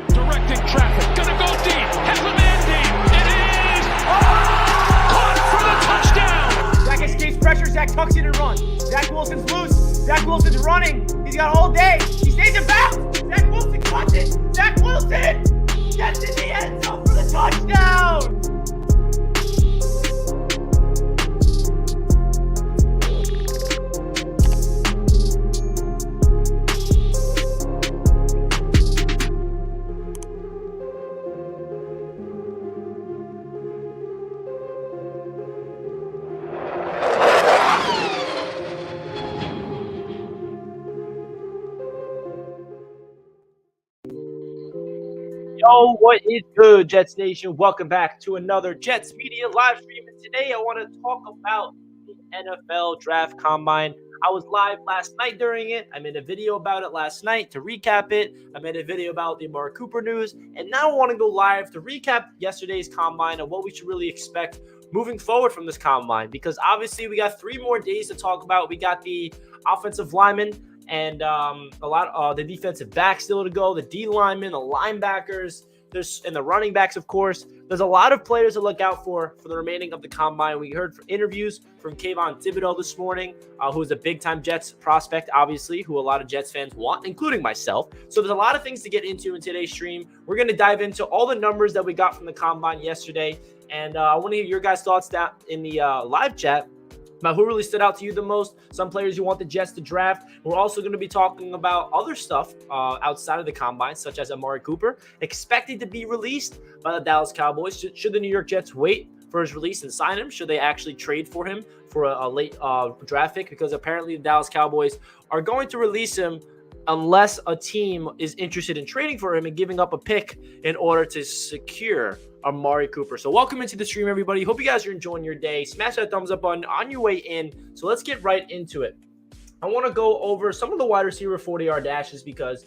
Directing traffic, gonna go deep, has a man deep, it is caught for the touchdown! Zach escapes pressure, Zach tucks in and runs. Zach Wilson's loose, Zach Wilson's running, he's got all day, he stays in bounds, Zach Wilson caught it, Zach Wilson gets in the end zone for the touchdown! Yo, what is good, Jets Nation? Welcome back to another Jets Media live stream. And today I want to talk about the NFL Draft Combine. I was live last night during it. I made a video about it last night to recap it. I made a video about the Amari Cooper news. And now I want to go live to recap yesterday's Combine and what we should really expect moving forward from this Combine. Because obviously we got 3 more days to talk about. We got the offensive linemen and the defensive backs still to go, the D linemen, the linebackers, and the running backs, of course. There's a lot of players to look out for the remaining of the Combine. We heard interviews from Kayvon Thibodeau this morning, who is a big-time Jets prospect, obviously, who a lot of Jets fans want, including myself. So there's a lot of things to get into in today's stream. We're going to dive into all the numbers that we got from the Combine yesterday, and I want to hear your guys' thoughts down in the live chat about who really stood out to you the most, some players you want the Jets to draft. We're also going to be talking about other stuff outside of the Combine, such as Amari Cooper, expected to be released by the Dallas Cowboys. Should the New York Jets wait for his release and sign him? Should they actually trade for him for a late draft pick? Because apparently the Dallas Cowboys are going to release him unless a team is interested in trading for him and giving up a pick in order to secure Amari Cooper. So welcome into the stream, everybody. Hope you guys are enjoying your day. Smash that thumbs up button on your way in. So let's get right into it. I want to go over some of the wide receiver 40-yard dashes because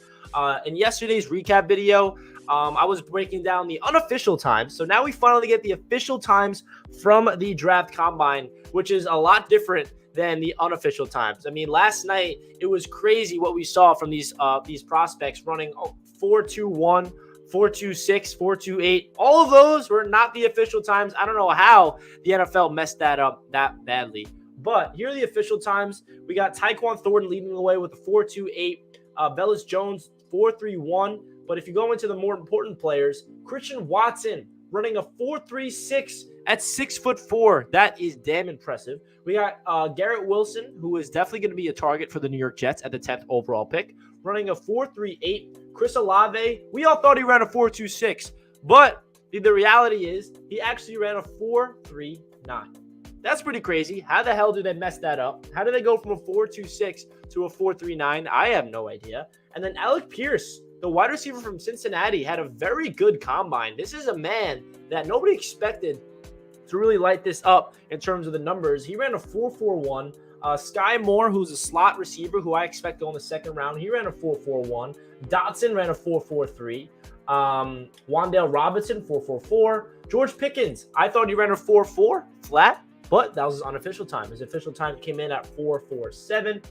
in yesterday's recap video, I was breaking down the unofficial times. So now we finally get the official times from the draft combine, which is a lot different than the unofficial times. I mean, last night it was crazy what we saw from these prospects running 4.21, 4.26, 4.28. All of those were not the official times. I don't know how the NFL messed that up that badly. But here are the official times. We got Tyquan Thornton leading the way with a 4.28. Velus Jones, 4.31. But if you go into the more important players, Christian Watson running a 4.36 at 6'4". That is damn impressive. We got Garrett Wilson, who is definitely going to be a target for the New York Jets at the 10th overall pick, running a 4.38. Chris Olave, we all thought he ran a 4.26, but the reality is he actually ran a 4.39. That's pretty crazy. How the hell did they mess that up? How did they go from a 4.26 to a 4.39? I have no idea. And then Alec Pierce, the wide receiver from Cincinnati, had a very good combine. This is a man that nobody expected to really light this up in terms of the numbers. He ran a 4.41. Sky Moore, who's a slot receiver who I expect to go in the second round, he ran a 4.41. Dotson ran a 4.43. Wan'Dale Robinson, 4.44. George Pickens, I thought he ran a 4.4 flat, but that was his unofficial time. His official time came in at 4.47.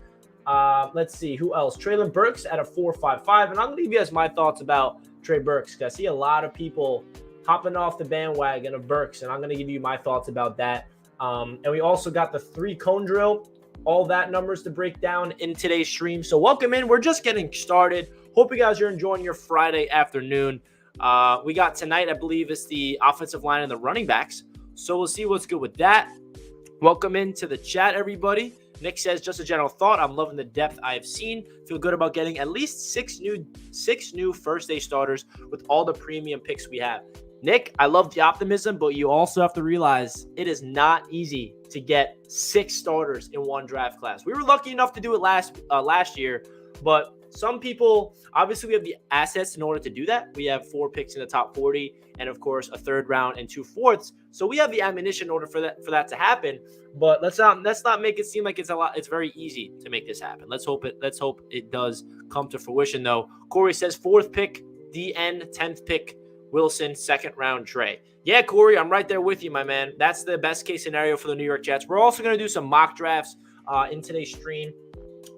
Let's see, who else? Traylon Burks at a 4.55. And I'm going to give you guys my thoughts about Trey Burks, because I see a lot of people hopping off the bandwagon of Burks, and I'm going to give you my thoughts about that. And we also got the 3-cone drill, all that numbers to break down in today's stream. So welcome in. We're just getting started. Hope you guys are enjoying your Friday afternoon. We got tonight, I believe, is the offensive line and the running backs. So we'll see what's good with that. Welcome into the chat, everybody. Nick says, just a general thought. I'm loving the depth I have seen. Feel good about getting at least six new first-day starters with all the premium picks we have. Nick, I love the optimism, but you also have to realize it is not easy to get 6 starters in one draft class. We were lucky enough to do it last year, but some people, obviously we have the assets in order to do that. We have 4 picks in the top 40 and, of course, a 3rd round and 2 fourths. So we have the ammunition in order for that to happen. But let's not make it seem like it's very easy to make this happen. Let's hope it does come to fruition, though. Corey says 4th pick DN, 10th pick, Wilson, 2nd round, Trey. Yeah, Corey, I'm right there with you, my man. That's the best case scenario for the New York Jets. We're also going to do some mock drafts in today's stream.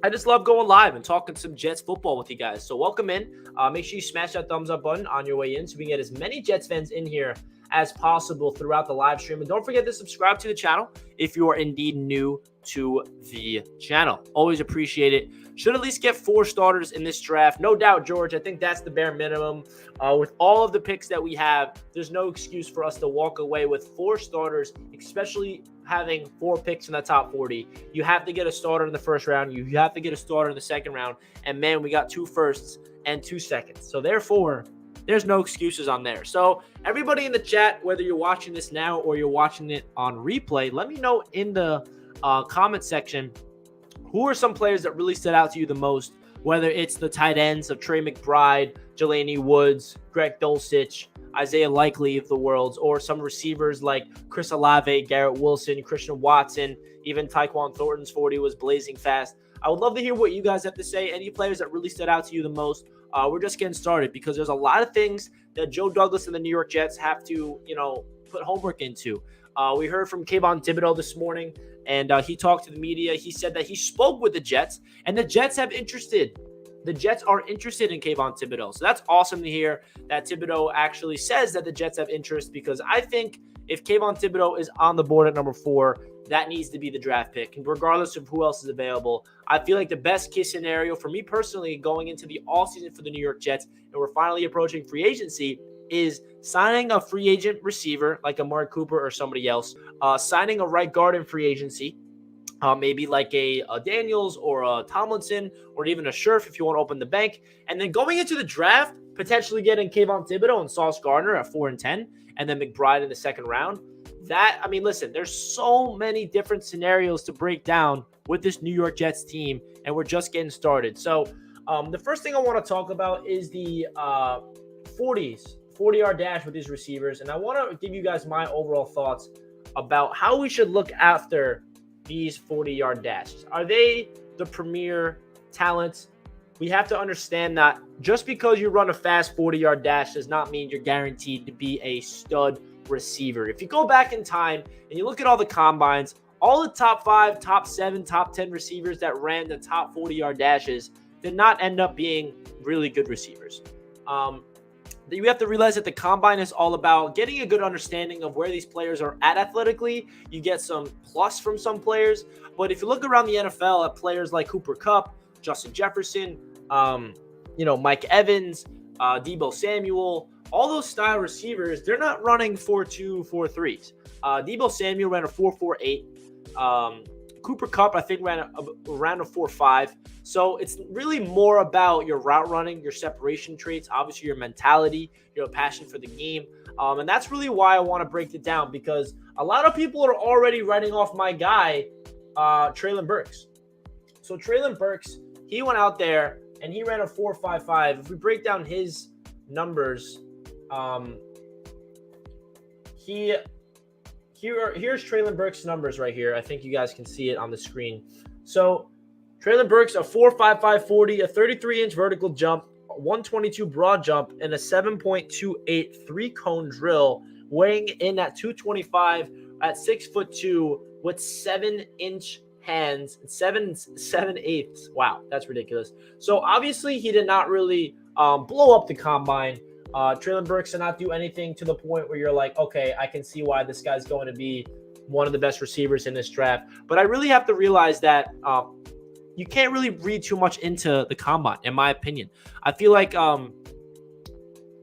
I just love going live and talking some Jets football with you guys. So welcome in. Make sure you smash that thumbs up button on your way in so we can get as many Jets fans in here as possible throughout the live stream. And don't forget to subscribe to the channel if you are indeed new to the channel. Always appreciate it. Should at least get 4 starters in this draft. No doubt, George. I think that's the bare minimum. With all of the picks that we have, there's no excuse for us to walk away with 4 starters, especially having 4 picks in the top 40. You have to get a starter in the first round. You have to get a starter in the second round. And, man, we got 2 firsts and 2 seconds. So, therefore, there's no excuses on there. So, everybody in the chat, whether you're watching this now or you're watching it on replay, let me know in the comment section who are some players that really stood out to you the most, whether it's the tight ends of Trey McBride, Delaney Woods, Greg Dulcich, Isaiah Likely of the world, or some receivers like Chris Olave, Garrett Wilson, Christian Watson, even Tyquan Thornton's 40 was blazing fast. I would love to hear what you guys have to say. Any players that really stood out to you the most? We're just getting started because there's a lot of things that Joe Douglas and the New York Jets have to, put homework into. We heard from Kayvon Thibodeau this morning, and he talked to the media. He said that he spoke with the Jets, and the Jets are interested in Kayvon Thibodeau. So that's awesome to hear that Thibodeau actually says that the Jets have interest, because I think if Kayvon Thibodeau is on the board at number 4, that needs to be the draft pick. And regardless of who else is available, I feel like the best case scenario for me personally going into the offseason for the New York Jets, and we're finally approaching free agency, is signing a free agent receiver like Amari Cooper or somebody else, signing a right guard in free agency, maybe like a Daniels or a Tomlinson or even a Scherf if you want to open the bank, and then going into the draft, potentially getting Kayvon Thibodeau and Sauce Gardner at 4 and 10, and then McBride in the second round. Listen, there's so many different scenarios to break down with this New York Jets team, and we're just getting started. So the first thing I want to talk about is the 40-yard dash with these receivers, and I want to give you guys my overall thoughts about how we should look after these 40-yard dashes. Are they the premier talents? We have to understand that just because you run a fast 40-yard dash does not mean you're guaranteed to be a stud receiver. If you go back in time and you look at all the combines, all the top 5, top 7, top 10 receivers that ran the top 40-yard dashes did not end up being really good receivers. You have to realize that the combine is all about getting a good understanding of where these players are at athletically. You get some plus from some players, but if you look around the NFL at players like Cooper Kupp, Justin Jefferson, Mike Evans, Deebo Samuel, all those style receivers, they're not running 4.2, 4.3s. Deebo Samuel ran a 4.48. Cooper Kupp, I think, ran around a 4.5. So it's really more about your route running, your separation traits, obviously your mentality, your passion for the game. And that's really why I want to break it down, because a lot of people are already writing off my guy, Traylon Burks. So Traylon Burks, he went out there and he ran a 4.55. If we break down his numbers, here's Traylon Burks' numbers right here. I think you guys can see it on the screen. So Traylon Burks, a 4.55 40, a 33-inch vertical jump, a 122 broad jump, and a 7.28 three-cone drill, weighing in at 225 at 6'2", with 7-inch hands, 7/8. Wow, that's ridiculous. So obviously he did not really blow up the combine. Traylon Burks did not do anything to the point where you're like, okay, I can see why this guy's going to be one of the best receivers in this draft. But I really have to realize that you can't really read too much into the combine, in my opinion. I feel like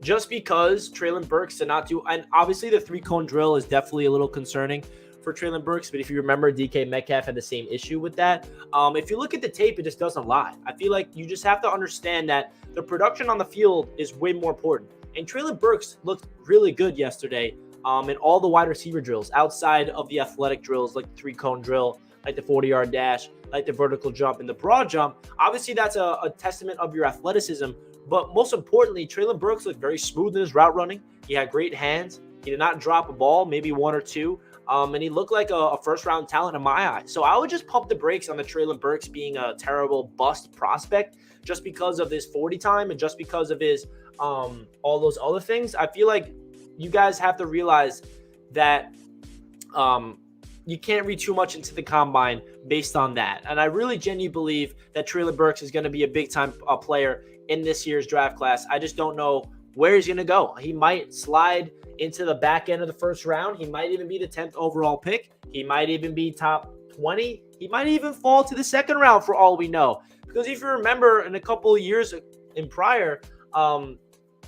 just because Traylon Burks did not do, and obviously the three-cone drill is definitely a little concerning for Traylon Burks, but if you remember, DK Metcalf had the same issue with that. If you look at the tape, it just doesn't lie. I feel like you just have to understand that the production on the field is way more important. And Traylon Burks looked really good yesterday in all the wide receiver drills, outside of the athletic drills like the three-cone drill, like the 40-yard dash, like the vertical jump and the broad jump. Obviously, that's a testament of your athleticism. But most importantly, Traylon Burks looked very smooth in his route running. He had great hands. He did not drop a ball, maybe one or two. And he looked like a first-round talent in my eyes. So I would just pump the brakes on the Traylon Burks being a terrible bust prospect just because of his 40 time and just because of his all those other things, I feel like you guys have to realize that you can't read too much into the combine based on that. And I really genuinely believe that Traylon Burks is going to be a big-time player in this year's draft class. I just don't know where he's going to go. He might slide into the back end of the first round. He might even be the 10th overall pick. He might even be top 20. He might even fall to the second round for all we know. Because if you remember in a couple of years in prior,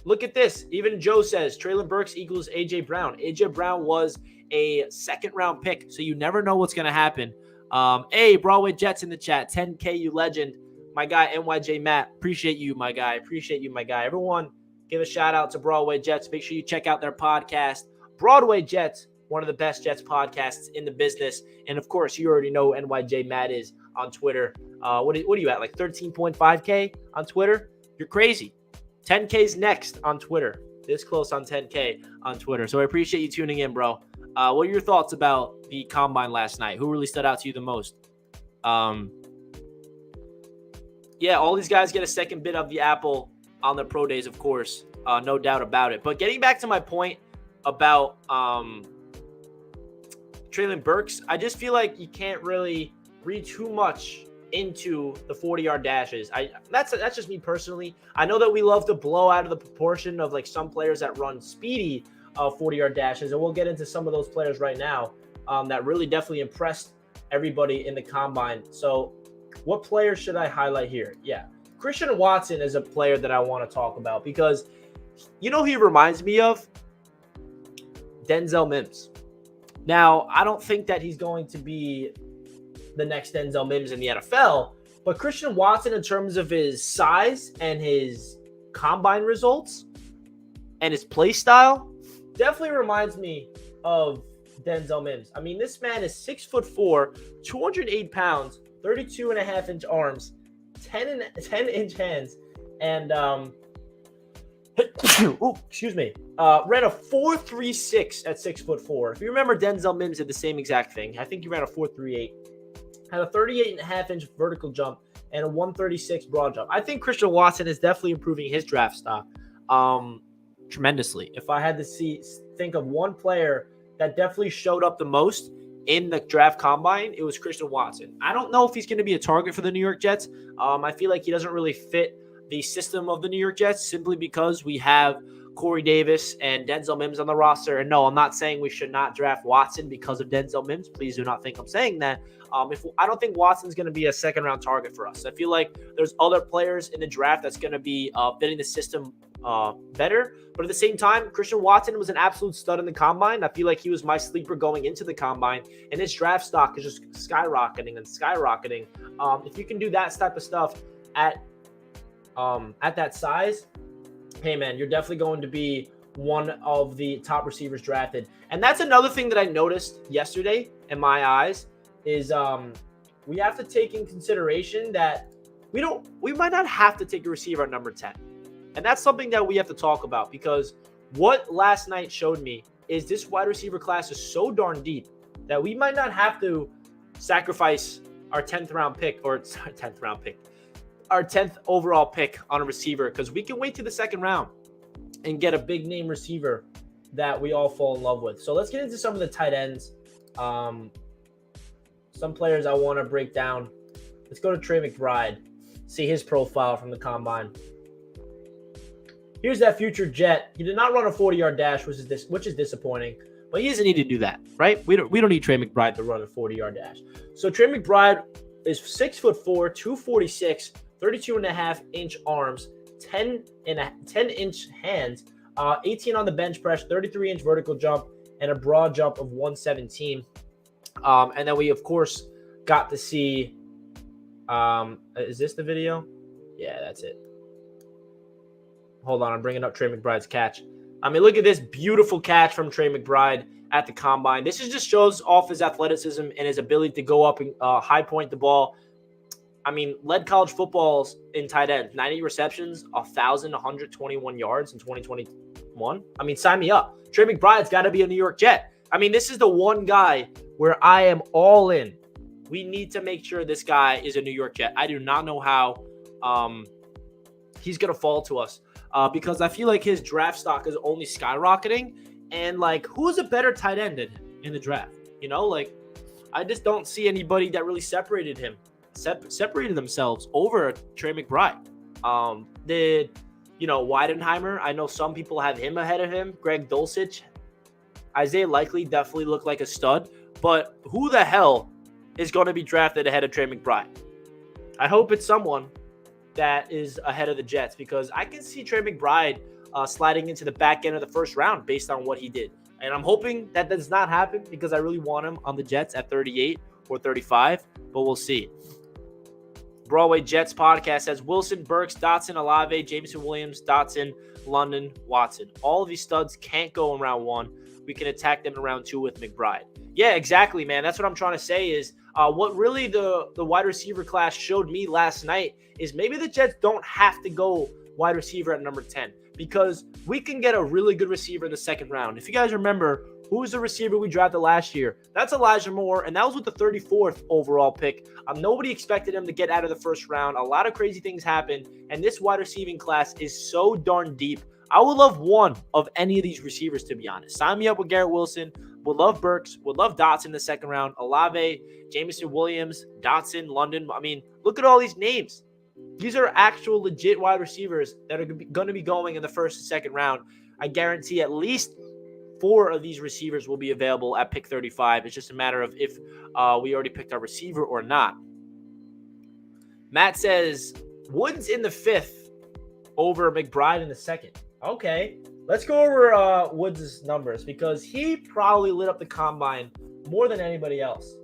look at this. Even Joe says Traylon Burks equals A.J. Brown. A.J. Brown was a second-round pick, so you never know what's going to happen. Hey, Broadway Jets in the chat. 10K, you legend. My guy, NYJ Matt. Appreciate you, my guy. Appreciate you, my guy. Everyone, give a shout-out to Broadway Jets. Make sure you check out their podcast. Broadway Jets, one of the best Jets podcasts in the business. And, of course, you already know who NYJ Matt is on Twitter. What are you at, like 13.5K on Twitter? You're crazy. 10K's next on Twitter. This close on 10K on Twitter. So I appreciate you tuning in, bro. What are your thoughts about the combine last night? Who really stood out to you the most? Yeah, all these guys get a second bit of the apple on their pro days, of course. No doubt about it. But getting back to my point about Traylon Burks, I just feel like you can't really read too much into the 40-yard dashes. That's just me personally. I know that we love to blow out of the proportion of like some players that run speedy 40-yard dashes, and we'll get into some of those players right now that really definitely impressed everybody in the combine. So what players should I highlight here? Yeah, Christian Watson is a player that I want to talk about because you know he reminds me of Denzel Mims. Now, I don't think that he's going to be the next Denzel Mims in the NFL, but Christian Watson, in terms of his size and his combine results and his play style, definitely reminds me of Denzel Mims. I mean, this man is 6'4", 208 pounds, 32.5-inch arms, 10-inch hands, and excuse me, ran a 4.36 at 6'4". If you remember, Denzel Mims did the same exact thing. I think he ran a 4.38. Had a 38.5-inch vertical jump and a 136 broad jump. I think Christian Watson is definitely improving his draft stock tremendously. If I had to think of one player that definitely showed up the most in the draft combine, it was Christian Watson. I don't know if he's going to be a target for the New York Jets. I feel like he doesn't really fit the system of the New York Jets simply because we have Corey Davis and Denzel Mims on the roster. And no, I'm not saying we should not draft Watson because of Denzel Mims. Please do not think I'm saying that. I don't think Watson's going to be a second-round target for us. I feel like there's other players in the draft that's going to be fitting the system better. But at the same time, Christian Watson was an absolute stud in the combine. I feel like he was my sleeper going into the combine, and his draft stock is just skyrocketing and skyrocketing. If you can do that type of stuff at that size, hey man, you're definitely going to be one of the top receivers drafted. And that's another thing that I noticed yesterday in my eyes is we have to take in consideration that we might not have to take a receiver at number 10. And that's something that we have to talk about, because what last night showed me is this wide receiver class is so darn deep that we might not have to sacrifice our 10th overall pick on a receiver, because we can wait to the second round and get a big name receiver that we all fall in love with. So let's get into some of the tight ends. Some players I want to break down. Let's go to Trey McBride, see his profile from the combine. Here's that future Jet. He did not run a 40-yard dash, which is disappointing, but he doesn't need to do that, right? We don't need Trey McBride to run a 40-yard dash. So Trey McBride is 6'4", 246, 32.5-inch arms, 10-inch hands, 18 on the bench press, 33-inch vertical jump, and a broad jump of 117. And then we, of course, got to see is this the video? Yeah, that's it. Hold on, I'm bringing up Trey McBride's catch. I mean, look at this beautiful catch from Trey McBride at the combine. This just shows off his athleticism and his ability to go up and high point the ball. I mean, led college footballs in tight end, 90 receptions, 1,121 yards in 2021. I mean, sign me up. Trey McBride's got to be a New York Jet. I mean, this is the one guy where I am all in. We need to make sure this guy is a New York Jet. I do not know how he's going to fall to us. because I feel like his draft stock is only skyrocketing. And, like, who's a better tight end than him in the draft? You know, like, I just don't see anybody that really separated themselves over Trey McBride. Weidenheimer, I know some people have him ahead of him. Greg Dulcich, Isaiah Likely definitely looked like a stud. But who the hell is going to be drafted ahead of Trey McBride? I hope it's someone that is ahead of the Jets, because I can see Trey McBride sliding into the back end of the first round based on what he did. And I'm hoping that does not happen, because I really want him on the Jets at 38 or 35, but we'll see. Broadway Jets podcast says Wilson, Burks, Dotson, Olave, Jameson Williams, Dotson, London, Watson. All of these studs can't go in round 1. We can attack them in round 2 with McBride. Yeah, exactly, man. That's what I'm trying to say is what really the wide receiver class showed me last night is maybe the Jets don't have to go wide receiver at number 10, because we can get a really good receiver in the second round. If you guys remember, who was the receiver we drafted last year? That's Elijah Moore, and that was with the 34th overall pick. Nobody expected him to get out of the first round. A lot of crazy things happened, and this wide receiving class is so darn deep. I would love one of any of these receivers, to be honest. Sign me up with Garrett Wilson. Would love Burks. Would love Dotson in the second round. Olave, Jameson Williams, Dotson, London. I mean, look at all these names. These are actual legit wide receivers that are going to be going in the first and second round. I guarantee at least 4 of these receivers will be available at pick 35. It's just a matter of if we already picked our receiver or not. Matt says Woods in the 5th over McBride in the 2nd. Okay, let's go over Woods' numbers, because he probably lit up the combine more than anybody else.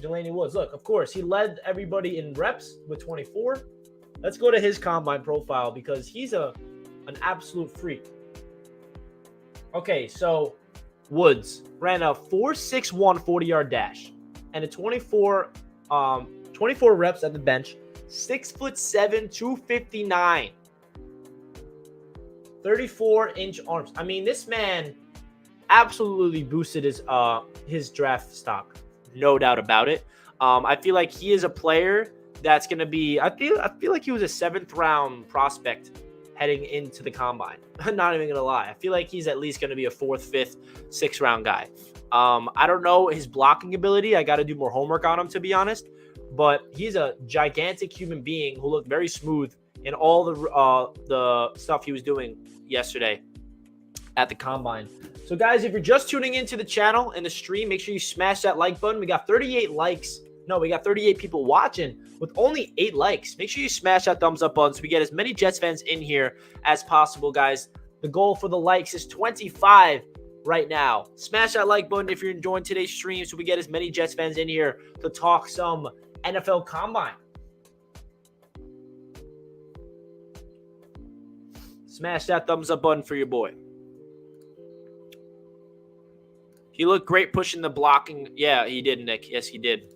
Delaney Woods, look, of course, he led everybody in reps with 24. Let's go to his combine profile, because he's an absolute freak. Okay, so Woods ran a 4.61 40-yard dash and a 24 reps at the bench, 6'7", 259, 34-inch arms. I mean, this man absolutely boosted his draft stock, no doubt about it. I feel like he is a player that's going to be. I feel like he was a 7th round prospect heading into the combine. I'm not even gonna lie. I feel like he's at least gonna be a 4th, 5th, 6th round guy. I don't know his blocking ability. I got to do more homework on him, to be honest. But he's a gigantic human being who looked very smooth in all the stuff he was doing yesterday at the combine. So guys, if you're just tuning into the channel and the stream, make sure you smash that like button. We got 38 likes. No, we got 38 people watching with only 8 likes. Make sure you smash that thumbs up button so we get as many Jets fans in here as possible, guys. The goal for the likes is 25 right now. Smash that like button if you're enjoying today's stream so we get as many Jets fans in here to talk some NFL Combine. Smash that thumbs up button for your boy. He looked great pushing the blocking. Yeah, he did, Nick. Yes, he did.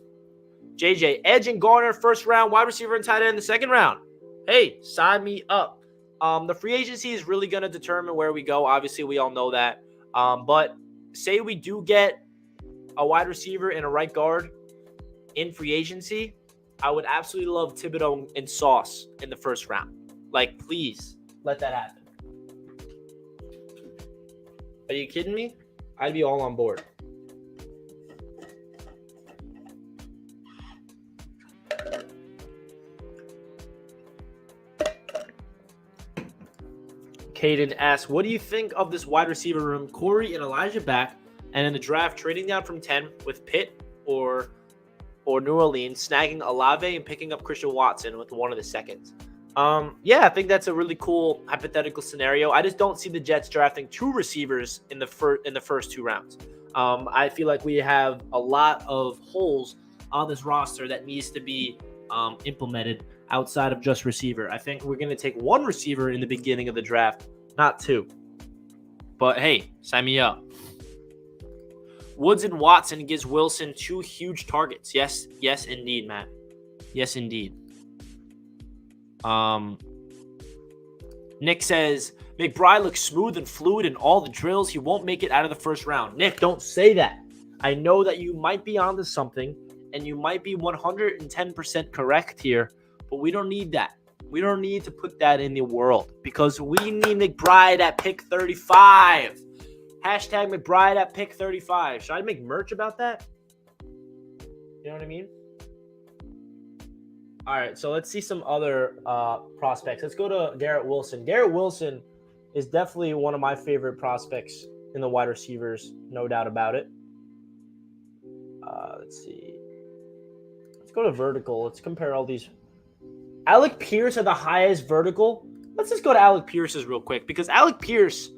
JJ, edge and Garner, first round, wide receiver and tight end in the second round. Hey, sign me up. The free agency is really going to determine where we go. Obviously, we all know that. But say we do get a wide receiver and a right guard in free agency, I would absolutely love Thibodeau and Sauce in the first round. Like, please let that happen. Are you kidding me? I'd be all on board. Caden asks, what do you think of this wide receiver room? Corey and Elijah back, and in the draft, trading down from 10 with Pitt or New Orleans, snagging Olave and picking up Christian Watson with one of the seconds. Yeah, I think that's a really cool hypothetical scenario. I just don't see the Jets drafting 2 receivers in the first 2 rounds. I feel like we have a lot of holes on this roster that needs to be implemented outside of just receiver. I think we're going to take 1 receiver in the beginning of the draft, not 2. But hey, sign me up. Woods and Watson gives Wilson 2 huge targets. Yes, indeed, Matt. Yes, indeed. Nick says, McBride looks smooth and fluid in all the drills. He won't make it out of the first round. Nick, don't say that. I know that you might be onto something, and you might be 110% correct here, but we don't need that. We don't need to put that in the world because we need McBride at pick 35. Hashtag McBride at pick 35. Should I make merch about that? You know what I mean? All right, so let's see some other prospects. Let's go to Garrett Wilson. Garrett Wilson is definitely one of my favorite prospects in the wide receivers, no doubt about it. Let's see. Let's go to vertical. Let's compare all these. Alec Pierce had the highest vertical. Let's just go to Alec Pierce's real quick because Alec Pierce,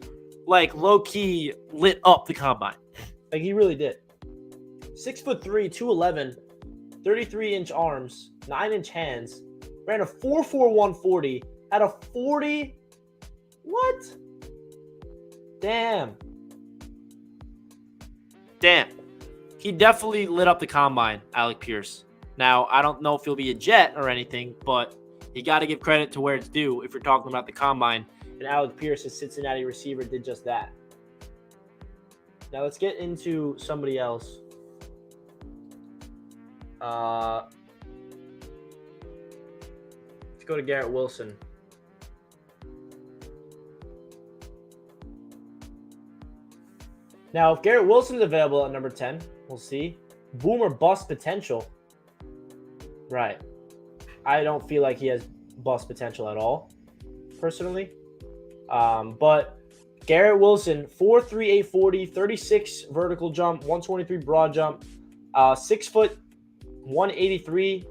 like, low-key lit up the combine. Like, he really did. 6'3", 211, 33-inch arms, 9-inch hands, ran a 4.4 140, had a 40. What? Damn. He definitely lit up the combine, Alec Pierce. Now, I don't know if he'll be a Jet or anything, but you got to give credit to where it's due if you're talking about the combine. And Alec Pierce, a Cincinnati receiver, did just that. Now, let's get into somebody else. Let's go to Garrett Wilson. Now, if Garrett Wilson's available at number 10, we'll see. Boom or bust potential. Right. I don't feel like he has bust potential at all, personally. But Garrett Wilson, 4'3", 840, 36 vertical jump, 123 broad jump, 6 foot, 183.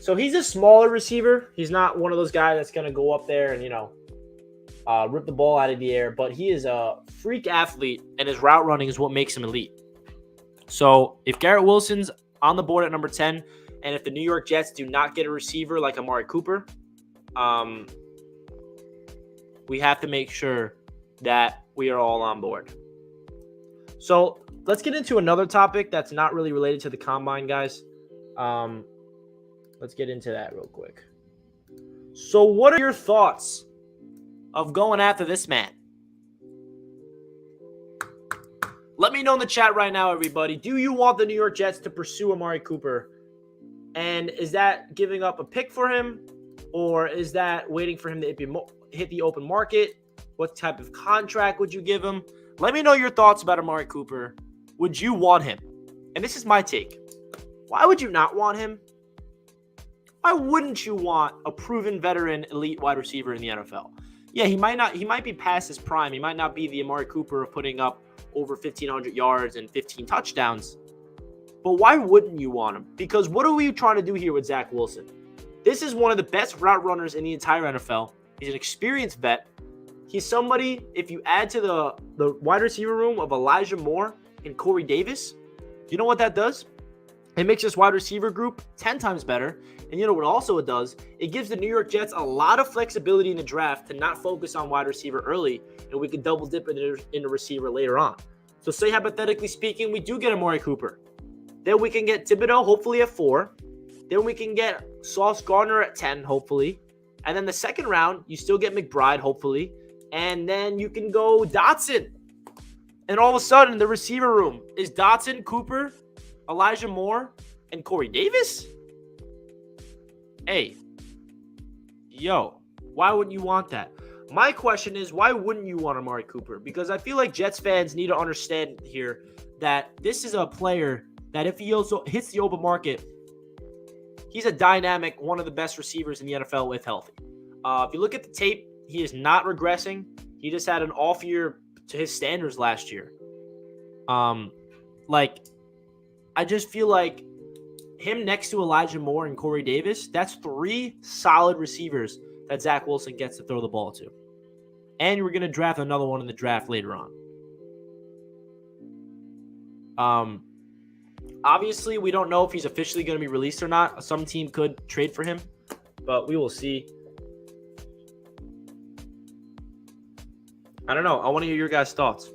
So he's a smaller receiver. He's not one of those guys that's going to go up there and, rip the ball out of the air. But he is a freak athlete, and his route running is what makes him elite. So if Garrett Wilson's on the board at number 10, and if the New York Jets do not get a receiver like Amari Cooper, we have to make sure that we are all on board. So let's get into another topic that's not really related to the combine, guys. Let's get into that real quick. So what are your thoughts of going after this man? Let me know in the chat right now, everybody. Do you want the New York Jets to pursue Amari Cooper? And is that giving up a pick for him? Or is that waiting for him to hit the open market? What type of contract would you give him? Let me know your thoughts about Amari Cooper. Would you want him? And this is my take. Why would you not want him? Why wouldn't you want a proven veteran elite wide receiver in the NFL? Yeah, he might be past his prime. He might not be the Amari Cooper of putting up over 1,500 yards and 15 touchdowns. But why wouldn't you want him? Because what are we trying to do here with Zach Wilson? This is one of the best route runners in the entire NFL. He's an experienced vet. He's somebody, if you add to the wide receiver room of Elijah Moore and Corey Davis, you know what that does? It makes this wide receiver group 10 times better. And you know what also it does? It gives the New York Jets a lot of flexibility in the draft to not focus on wide receiver early, and we could double dip in the receiver later on. So say hypothetically speaking, we do get Amari Cooper. Then we can get Thibodeau hopefully at 4. Then we can get Sauce Gardner at 10 hopefully. And then the second round, you still get McBride hopefully. And then you can go Dotson. And all of a sudden, the receiver room is Dotson, Cooper, Elijah Moore, and Corey Davis? Hey, yo, why wouldn't you want that? My question is, why wouldn't you want Amari Cooper? Because I feel like Jets fans need to understand here that this is a player that if he also hits the open market, he's a dynamic, one of the best receivers in the NFL if healthy. If you look at the tape, he is not regressing. He just had an off year to his standards last year. I just feel like him next to Elijah Moore and Corey Davis, that's 3 solid receivers that Zach Wilson gets to throw the ball to. And we're going to draft another one in the draft later on. Obviously, we don't know if he's officially going to be released or not. Some team could trade for him, but we will see. I don't know. I want to hear your guys' thoughts.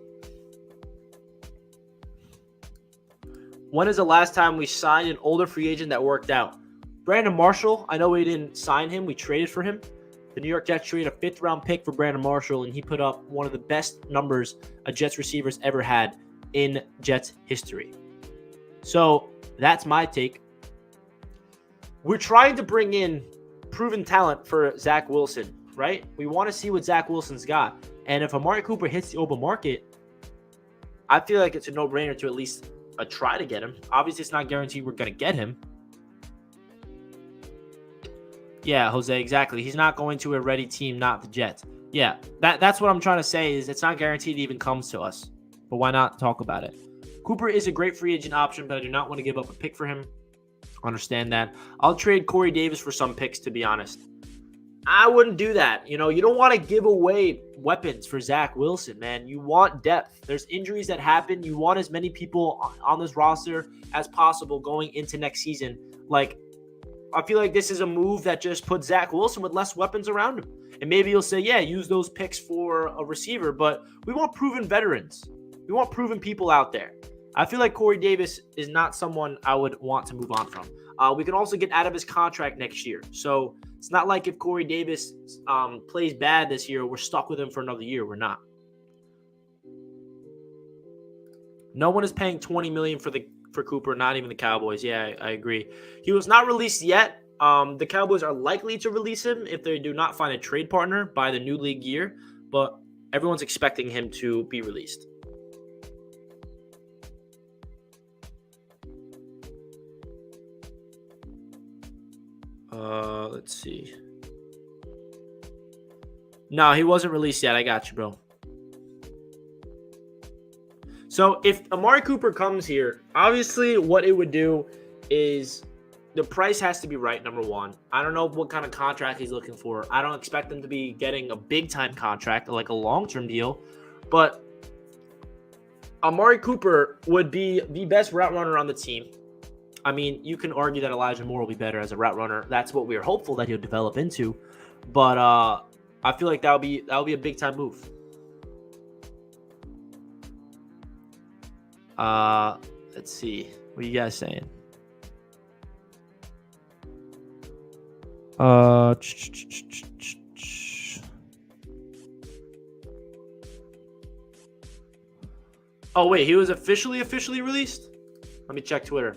When is the last time we signed an older free agent that worked out? Brandon Marshall, I know we didn't sign him. We traded for him. The New York Jets traded a 5th-round pick for Brandon Marshall, and he put up one of the best numbers a Jets receiver's ever had in Jets history. So that's my take. We're trying to bring in proven talent for Zach Wilson, right? We want to see what Zach Wilson's got. And if Amari Cooper hits the open market, I feel like it's a no-brainer to at least try to get him. Obviously, it's not guaranteed we're going to get him. Yeah, Jose, exactly. He's not going to a ready team, not the Jets. Yeah, that's what I'm trying to say is it's not guaranteed it even comes to us. But why not talk about it? Cooper is a great free agent option, but I do not want to give up a pick for him. Understand that. I'll trade Corey Davis for some picks, to be honest. I wouldn't do that. You don't want to give away weapons for Zach Wilson, man. You want depth. There's injuries that happen. You want as many people on this roster as possible going into next season. Like, I feel like this is a move that just puts Zach Wilson with less weapons around him. And maybe you'll say, yeah, use those picks for a receiver, but we want proven veterans. We want proven people out there. I feel like Corey Davis is not someone I would want to move on from. We can also get out of his contract next year. So it's not like if Corey Davis plays bad this year, we're stuck with him for another year. We're not. No one is paying $20 million for Cooper, not even the Cowboys. Yeah, I agree. He was not released yet. The Cowboys are likely to release him if they do not find a trade partner by the new league year, but everyone's expecting him to be released. Let's see. No, he wasn't released yet. I got you, bro. So if Amari Cooper comes here, obviously what it would do is the price has to be right, number one. I don't know what kind of contract he's looking for. I don't expect him to be getting a big-time contract, like a long-term deal. But Amari Cooper would be the best route runner on the team. I mean, you can argue that Elijah Moore will be better as a route runner. That's what we are hopeful that he'll develop into. But I feel like that would be a big-time move. Let's see. What are you guys saying? Oh, wait. He was officially released? Let me check Twitter.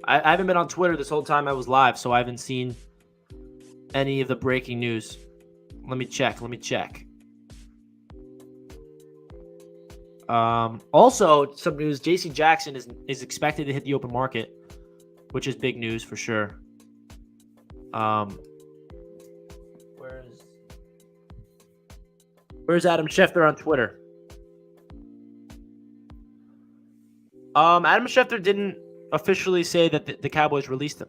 I haven't been on Twitter this whole time I was live, so I haven't seen any of the breaking news. Let me check. Also, some news. J.C. Jackson is expected to hit the open market, which is big news for sure. Where's Adam Schefter on Twitter? Adam Schefter didn't officially say that the Cowboys released him.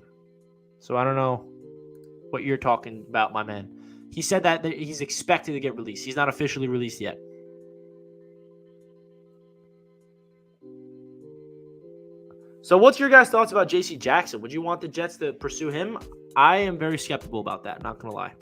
So I don't know what you're talking about, my man. He said that he's expected to get released. He's not officially released yet. So what's your guys' thoughts about J.C. Jackson? Would you want the Jets to pursue him? I am very skeptical about that, not going to lie.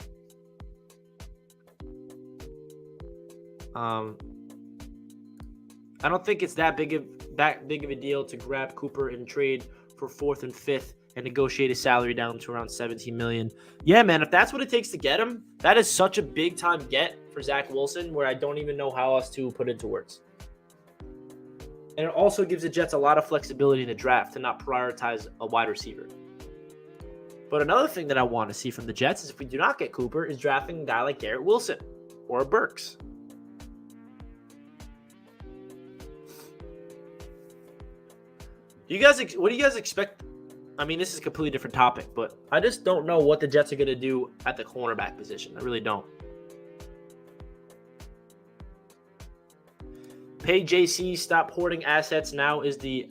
I don't think it's that big of a deal to grab Cooper and trade for 4th and 5th and negotiate his salary down to around $17 million. Yeah, man, if that's what it takes to get him, that is such a big time get for Zach Wilson where I don't even know how else to put into words. And it also gives the Jets a lot of flexibility in the draft to not prioritize a wide receiver. But another thing that I want to see from the Jets is if we do not get Cooper is drafting a guy like Garrett Wilson or Burks. What do you guys expect? I mean, this is a completely different topic, but I just don't know what the Jets are going to do at the cornerback position. I really don't. Pay JC, stop hoarding assets. Now is the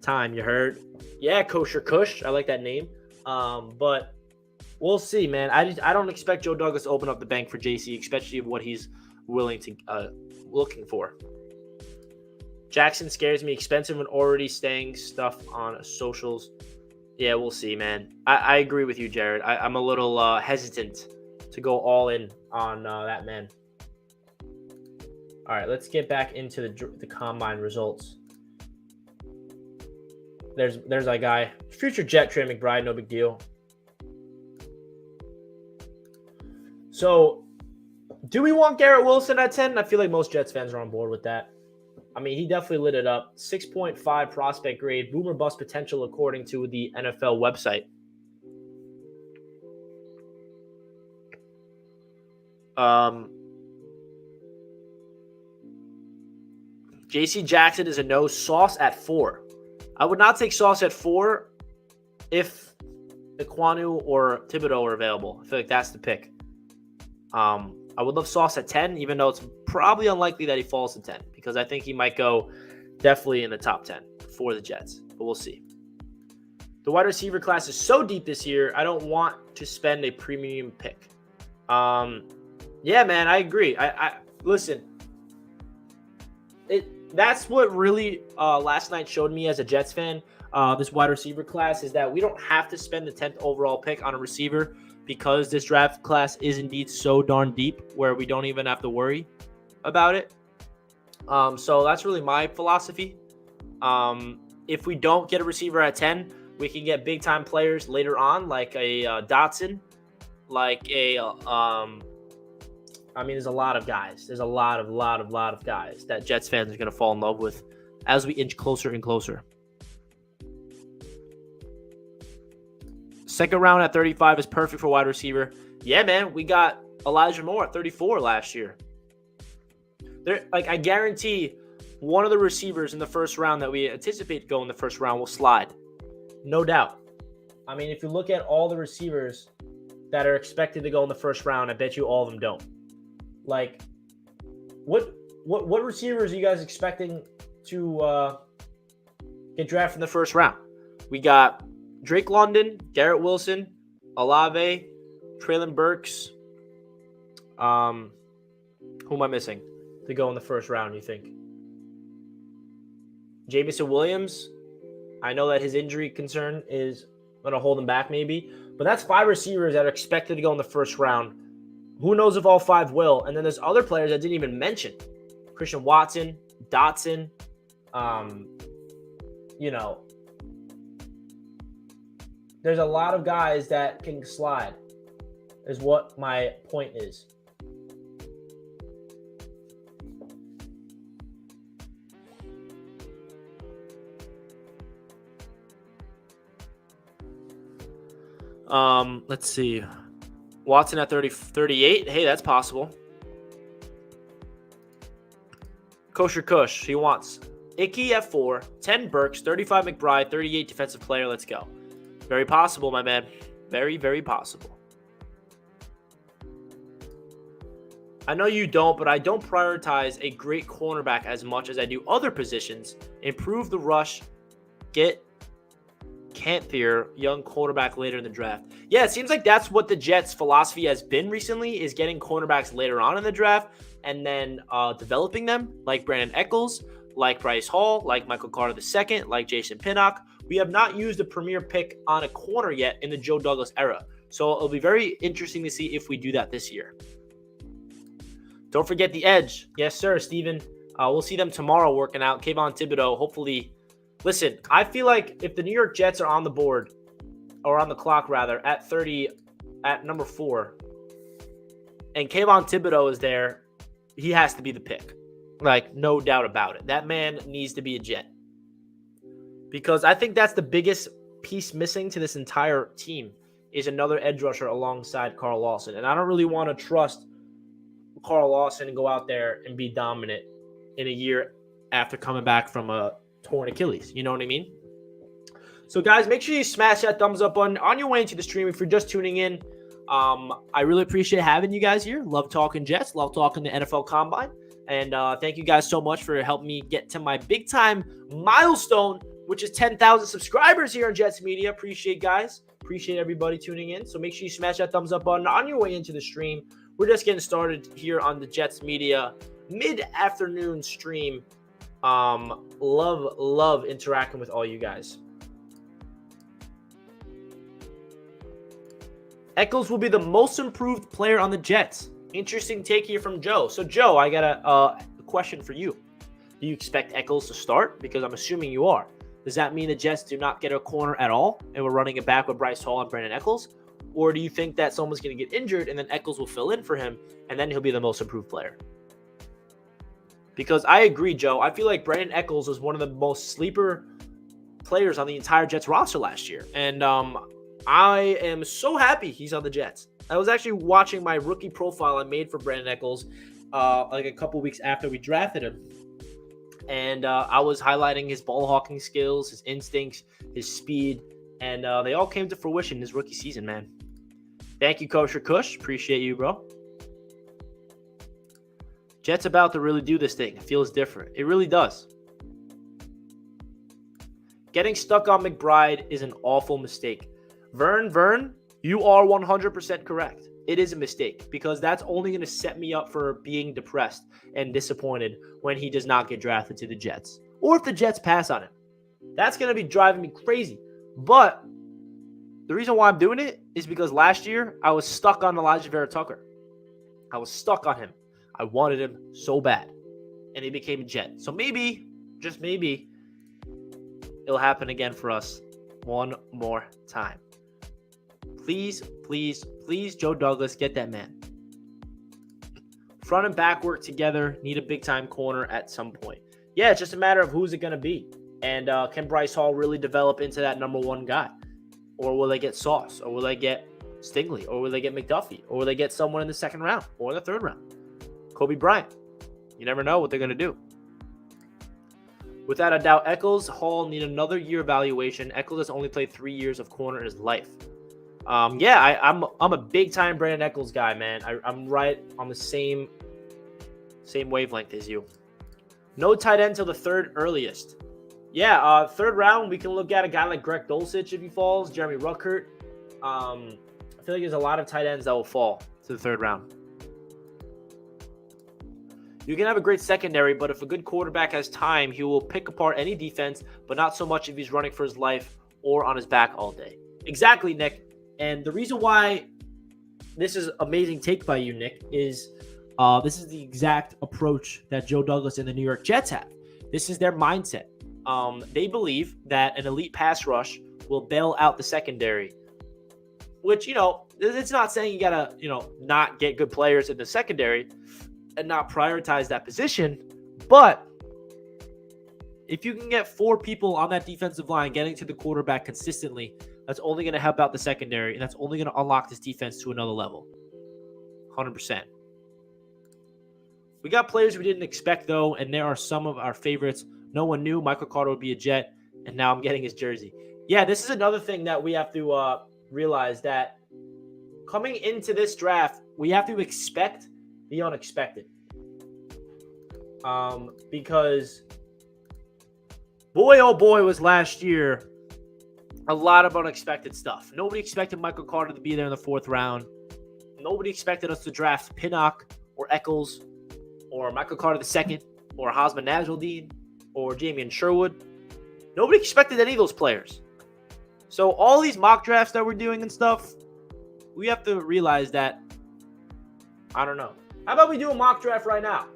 time, you heard? Yeah, Kosher Kush. I like that name. But we'll see, man. I don't expect Joe Douglas to open up the bank for JC, especially what he's willing to looking for. Jackson scares me. Expensive and already staying stuff on socials. Yeah, we'll see, man. I agree with you, Jared. I'm a little hesitant to go all in on that man. All right, let's get back into the combine results. There's our guy. Future Jet, Trey McBride, no big deal. So, do we want Garrett Wilson at 10? I feel like most Jets fans are on board with that. I mean, he definitely lit it up. 6.5 prospect grade, boomer bust potential according to the NFL website. J.C. Jackson is a no. Sauce at 4. I would not take Sauce at 4 if Ekwonu or Thibodeau are available. I feel like that's the pick. I would love Sauce at 10, even though it's probably unlikely that he falls to 10, because I think he might go definitely in the top 10 for the Jets, but we'll see. The wide receiver class is so deep this year, I don't want to spend a premium pick. Yeah, man, I agree. I listen. That's what really last night showed me as a Jets fan. This wide receiver class is that we don't have to spend the 10th overall pick on a receiver, because this draft class is indeed so darn deep where we don't even have to worry about it. So that's really my philosophy. If we don't get a receiver at 10, we can get big time players later on, like a Dotson, like a there's a lot of guys. There's a lot of guys that Jets fans are going to fall in love with as we inch closer and closer. Second round at 35 is perfect for wide receiver. Yeah, man, we got Elijah Moore at 34 last year. I guarantee one of the receivers in the first round that we anticipate to go in the first round will slide. No doubt. I mean, if you look at all the receivers that are expected to go in the first round, I bet you all of them don't. Like, what receivers are you guys expecting to get drafted in the first round? We got Drake London, Garrett Wilson, Olave, Traylon Burks. Who am I missing to go in the first round, you think? Jamison Williams. I know that his injury concern is going to hold him back maybe. But that's 5 receivers that are expected to go in the first round. Who knows if all 5 will? And then there's other players I didn't even mention. Christian Watson, Dotson, there's a lot of guys that can slide, is what my point is. Let's see. Watson at 38. Hey, that's possible. Kosher Kush, he wants Icky at 4, 10 Burks, 35 McBride, 38 defensive player. Let's go. Very possible, my man. Very, very possible. I know you don't, but I don't prioritize a great cornerback as much as I do other positions. Improve the rush. Get Canthier, young quarterback later in the draft. Yeah, it seems like that's what the Jets' philosophy has been recently, is getting cornerbacks later on in the draft and then developing them, like Brandon Echols, like Bryce Hall, like Michael Carter II, like Jason Pinnock. We have not used a premier pick on a corner yet in the Joe Douglas era. So it'll be very interesting to see if we do that this year. Don't forget the edge. Yes, sir, Steven. We'll see them tomorrow working out. Kayvon Thibodeau, hopefully. Listen, I feel like if the New York Jets are on the board, or on the clock rather, at 30, at number 4, and Kayvon Thibodeau is there, he has to be the pick. Like, no doubt about it. That man needs to be a Jet. Because I think that's the biggest piece missing to this entire team, is another edge rusher alongside Carl Lawson. And I don't really want to trust Carl Lawson and go out there and be dominant in a year after coming back from a torn Achilles. You know what I mean? So, guys, make sure you smash that thumbs up button on your way into the stream if you're just tuning in. I really appreciate having you guys here. Love talking Jets. Love talking the NFL Combine. And thank you guys so much for helping me get to my big-time milestone, which is 10,000 subscribers here on Jets Media. Appreciate guys. Appreciate everybody tuning in. So make sure you smash that thumbs up button on your way into the stream. We're just getting started here on the Jets Media mid-afternoon stream. Love interacting with all you guys. Echols will be the most improved player on the Jets. Interesting take here from Joe. So, Joe, I got a question for you. Do you expect Echols to start? Because I'm assuming you are. Does that mean the Jets do not get a corner at all, and we're running it back with Bryce Hall and Brandon Echols? Or do you think that someone's going to get injured, and then Echols will fill in for him, and then he'll be the most improved player? Because I agree, Joe. I feel like Brandon Echols was one of the most sleeper players on the entire Jets roster last year. And I am so happy he's on the Jets. I was actually watching my rookie profile I made for Brandon Echols like a couple weeks after we drafted him. And I was highlighting his ball hawking skills, his instincts, his speed, and they all came to fruition this rookie season, man. Thank you, Kosher Kush. Appreciate you, bro. Jets about to really do this thing. It feels different. It really does. Getting stuck on McBride is an awful mistake. Vern, you are 100% correct. It is a mistake because that's only going to set me up for being depressed and disappointed when he does not get drafted to the Jets. Or if the Jets pass on him. That's going to be driving me crazy. But the reason why I'm doing it is because last year I was stuck on Elijah Vera Tucker. I was stuck on him. I wanted him so bad. And he became a Jet. So maybe, just maybe, it'll happen again for us one more time. Please, please, please, Joe Douglas, get that man. Front and back work together. Need a big-time corner at some point. Yeah, it's just a matter of who's it going to be. And can Bryce Hall really develop into that number one guy? Or will they get Sauce? Or will they get Stingley? Or will they get McDuffie? Or will they get someone in the second round? Or the third round? Kobe Bryant. You never know what they're going to do. Without a doubt, Echols, Hall need another year evaluation. Echols has only played 3 years of corner in his life. I'm a big-time Brandon Echols guy, man. I'm right on the same wavelength as you. No tight end till the third earliest. Yeah, third round, we can look at a guy like Greg Dulcich if he falls, Jeremy Ruckert. I feel like there's a lot of tight ends that will fall to the third round. You can have a great secondary, but if a good quarterback has time, he will pick apart any defense, but not so much if he's running for his life or on his back all day. Exactly, Nick. And the reason why this is amazing take by you, Nick, is this is the exact approach that Joe Douglas and the New York Jets have. This is their mindset. They believe that an elite pass rush will bail out the secondary, which, it's not saying you got to, not get good players in the secondary and not prioritize that position. But if you can get 4 people on that defensive line getting to the quarterback consistently, that's only going to help out the secondary, and that's only going to unlock this defense to another level. 100%. We got players we didn't expect, though, and there are some of our favorites. No one knew Michael Carter would be a Jet, and now I'm getting his jersey. Yeah, this is another thing that we have to realize, that coming into this draft, we have to expect the unexpected. Because boy, oh boy, was last year a lot of unexpected stuff. Nobody expected Michael Carter to be there in the 4th round. Nobody expected us to draft Pinnock or Echols or Michael Carter II or Hosman Nasruddin or Jamian Sherwood. Nobody expected any of those players. So all these mock drafts that we're doing and stuff, we have to realize that, I don't know. How about we do a mock draft right now?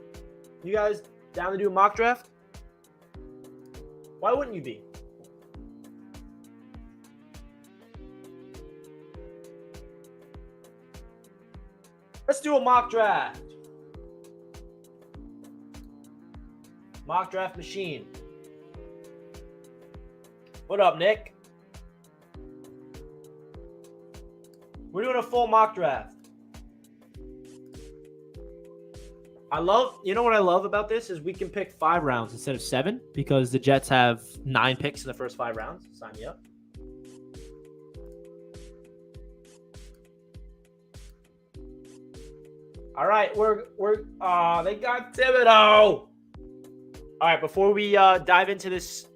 You guys down to do a mock draft? Why wouldn't you be? Let's do a mock draft. Mock draft machine. What up, Nick? We're doing a full mock draft. You know what I love about this is we can pick 5 rounds instead of 7 because the Jets have 9 picks in the first 5 rounds. Sign me up. All right, they got Thibodeau. All right, before we dive into this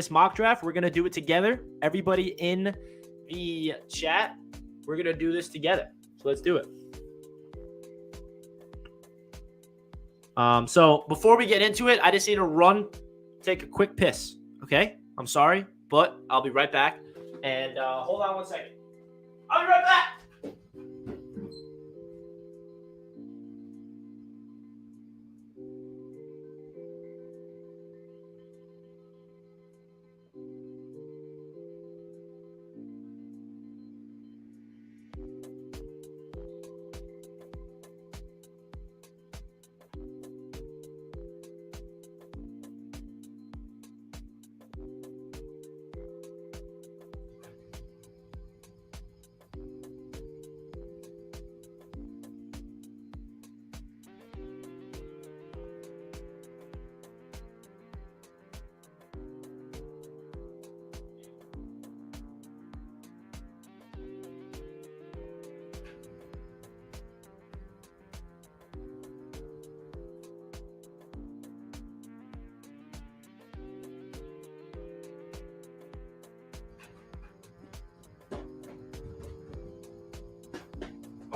mock draft, we're gonna do it together. Everybody in the chat, we're gonna do this together. So let's do it. So before we get into it, I just need to take a quick piss. Okay, I'm sorry, but I'll be right back. And hold on one second. I'll be right back.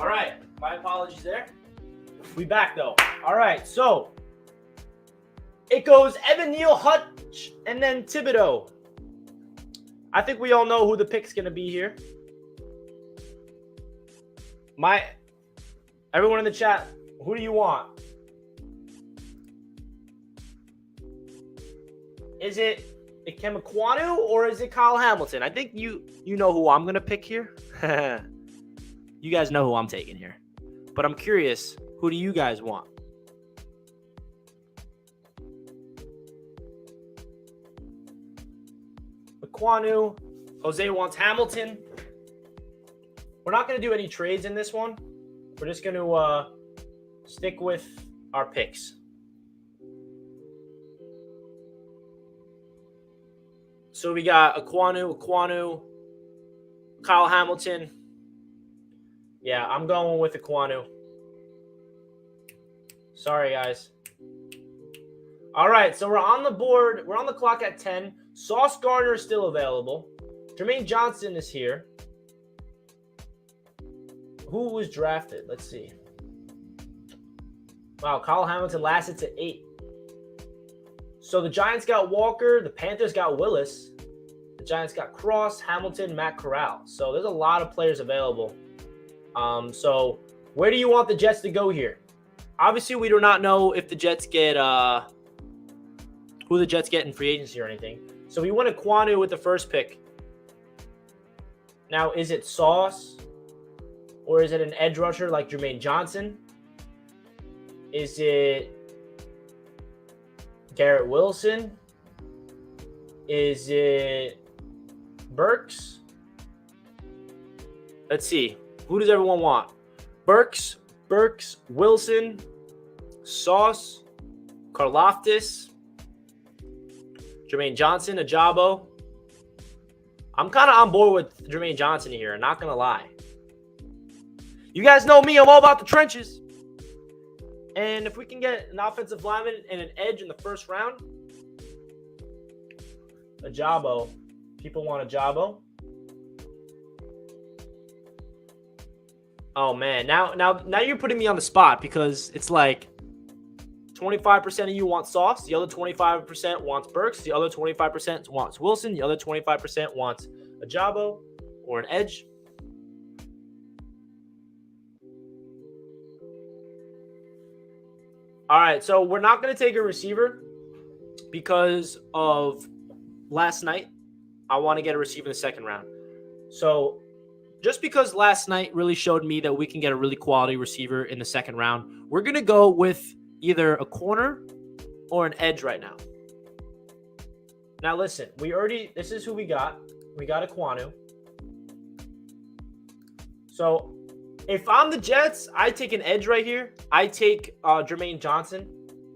All right. My apologies there. We back, though. All right. So, it goes Evan Neal, Hutch, and then Thibodeau. I think we all know who the pick's going to be here. Everyone in the chat, who do you want? Is it Ikem Ekwonu or is it Kyle Hamilton? I think you know who I'm going to pick here. You guys know who I'm taking here. But I'm curious, who do you guys want? Ekwonu. Jose wants Hamilton. We're not going to do any trades in this one. We're just going to stick with our picks. So we got Ekwonu, Kyle Hamilton. Yeah, I'm going with Ekwonu. Sorry, guys. All right, so we're on the board. We're on the clock at 10. Sauce Gardner is still available. Jermaine Johnson is here. Who was drafted? Let's see. Wow, Kyle Hamilton lasted to 8. So the Giants got Walker. The Panthers got Willis. The Giants got Cross, Hamilton, Matt Corral. So there's a lot of players available. So where do you want the Jets to go here? Obviously, we do not know if the Jets get who the Jets get in free agency or anything. So we went Ekwonu with the first pick. Now, is it Sauce? Or is it an edge rusher like Jermaine Johnson? Is it Garrett Wilson? Is it Burks? Let's see. Who does everyone want? Burks, Wilson, Sauce, Karlaftis, Jermaine Johnson, Ajabo. I'm kind of on board with Jermaine Johnson here, not going to lie. You guys know me. I'm all about the trenches. And if we can get an offensive lineman and an edge in the first round, Ajabo. People want Ajabo. Oh, man. Now you're putting me on the spot because it's like 25% of you want Sauce. The other 25% wants Burks. The other 25% wants Wilson. The other 25% wants Ajabo or an edge. All right, so we're not going to take a receiver because of last night. I want to get a receiver in the second round. So just because last night really showed me that we can get a really quality receiver in the second round, we're going to go with either a corner or an edge right now. Now, listen, this is who we got. We got Ekwonu. So if I'm the Jets, I take an edge right here. I take Jermaine Johnson.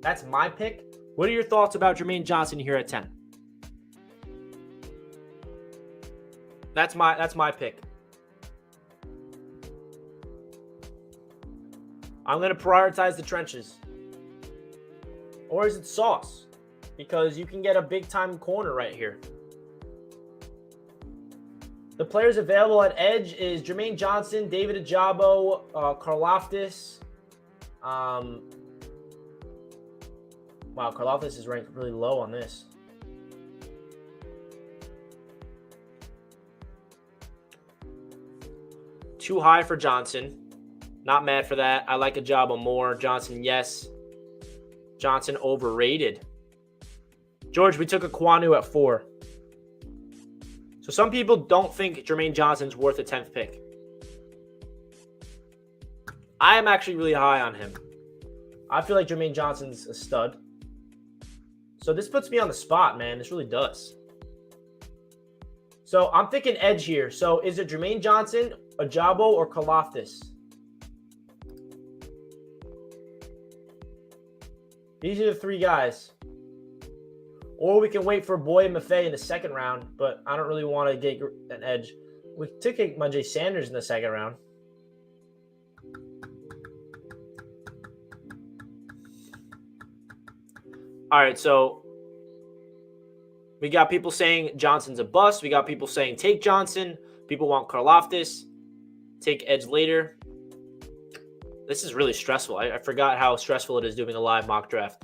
That's my pick. What are your thoughts about Jermaine Johnson here at 10? That's my pick. I'm going to prioritize the trenches. Or is it Sauce? Because you can get a big-time corner right here. The players available at edge is Jermaine Johnson, David Ajabo, Karlaftis. Wow, Karlaftis is ranked really low on this. Too high for Johnson. Not mad for that. I like Ajabo more. Johnson, yes. Johnson overrated. George, we took Ekwonu at 4. So some people don't think Jermaine Johnson's worth a 10th pick. I am actually really high on him. I feel like Jermaine Johnson's a stud. So this puts me on the spot, man. This really does. So I'm thinking edge here. So is it Jermaine Johnson, Ajabo, or Karlaftis? These are the 3 guys. Or we can wait for Boye Mafe in the second round, but I don't really want to get an edge. We took Majay Sanders in the second round. All right, so we got people saying Johnson's a bust. We got people saying take Johnson. People want Karlaftis. Take edge later. This is really stressful. I forgot how stressful it is doing a live mock draft.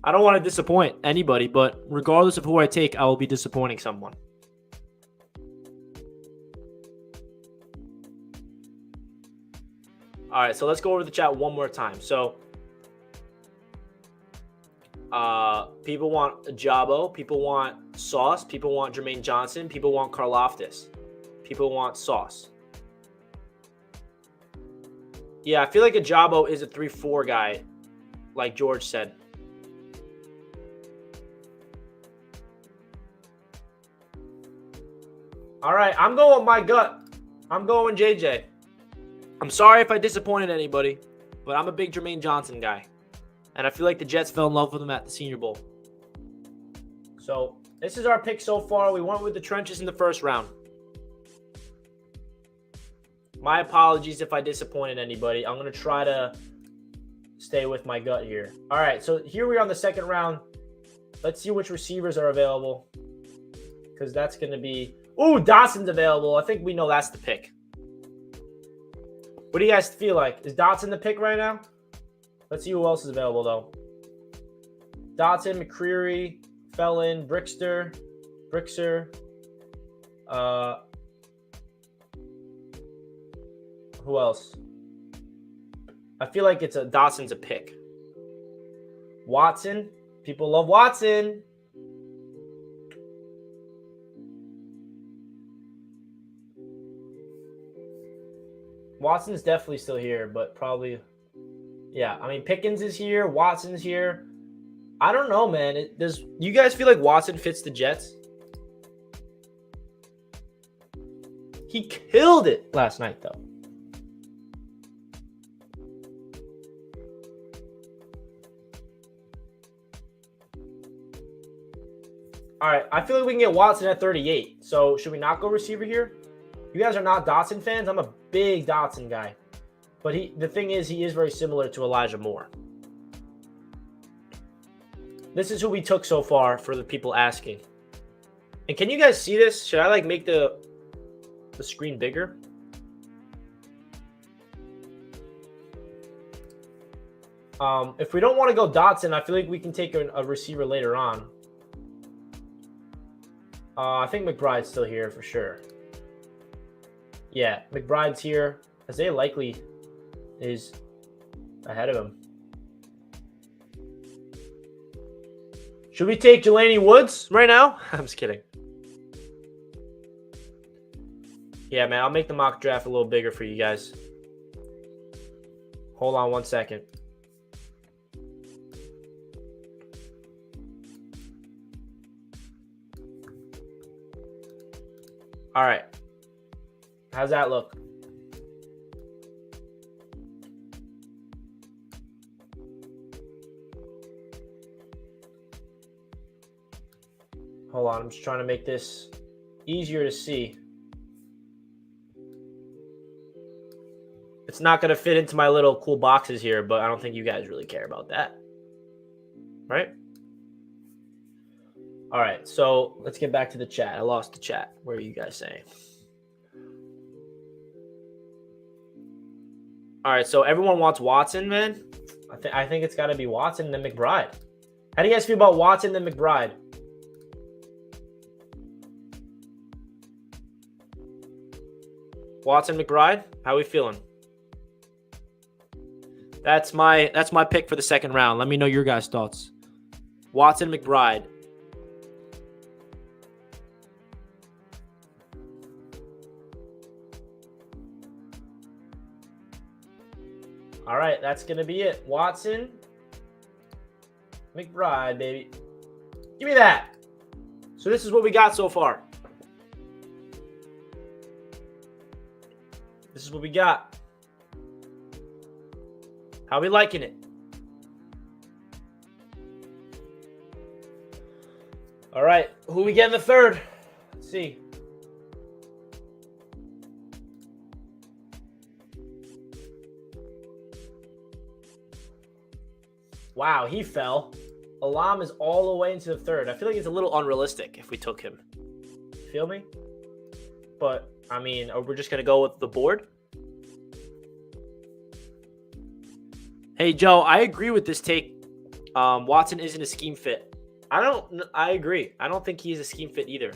I don't want to disappoint anybody, but regardless of who I take, I will be disappointing someone. All right, so let's go over the chat one more time. So, people want Jabo, people want Sauce, people want Jermaine Johnson, people want Karlaftis, people want Sauce. Yeah, I feel like a Jabo is a 3-4 guy, like George said. All right, I'm going with my gut. I'm going JJ. I'm sorry if I disappointed anybody, but I'm a big Jermaine Johnson guy. And I feel like the Jets fell in love with him at the Senior Bowl. So this is our pick so far. We went with the trenches in the first round. My apologies if I disappointed anybody. I'm going to try to stay with my gut here. All right, so here we are on the second round. Let's see which receivers are available. Because that's going to be... Ooh, Dotson's available. I think we know that's the pick. What do you guys feel like? Is Dotson the pick right now? Let's see who else is available, though. Dotson, McCreary, Felon, Brixer. Who else? I feel like Dotson's a pick. Watson. People love Watson. Watson's definitely still here, but probably... Yeah, I mean, Pickens is here. Watson's here. I don't know, man. Does you guys feel like Watson fits the Jets? He killed it last night, though. All right, I feel like we can get Watson at 38. So should we not go receiver here? You guys are not Dotson fans. I'm a big Dotson guy. But the thing is, he is very similar to Elijah Moore. This is who we took so far for the people asking. And can you guys see this? Should I make the screen bigger? If we don't want to go Dotson, I feel like we can take a receiver later on. I think McBride's still here for sure. Yeah, McBride's here. Isaiah Likely is ahead of him. Should we take Delaney Woods right now? I'm just kidding. Yeah, man, I'll make the mock draft a little bigger for you guys. Hold on one second. All right. How's that look? Hold on, I'm just trying to make this easier to see. It's not going to fit into my little cool boxes here, but I don't think you guys really care about that. Right? All right, so let's get back to the chat. I lost the chat. What are you guys saying? All right, so everyone wants Watson, man. I think it's got to be Watson and then McBride. How do you guys feel about Watson and then McBride? Watson, McBride, how are we feeling? That's my pick for the second round. Let me know your guys' thoughts. Watson, McBride. All right, that's going to be it. Watson, McBride, baby. Give me that. So this is what we got so far. This is what we got. How we liking it? All right, who we get in the third? Let's see. Wow, he fell. Alam is all the way into the third. I feel like it's a little unrealistic if we took him. Feel me? But I mean, we're just going to go with the board. Hey, Joe, I agree with this take. Watson isn't a scheme fit. I agree. I don't think he's a scheme fit either.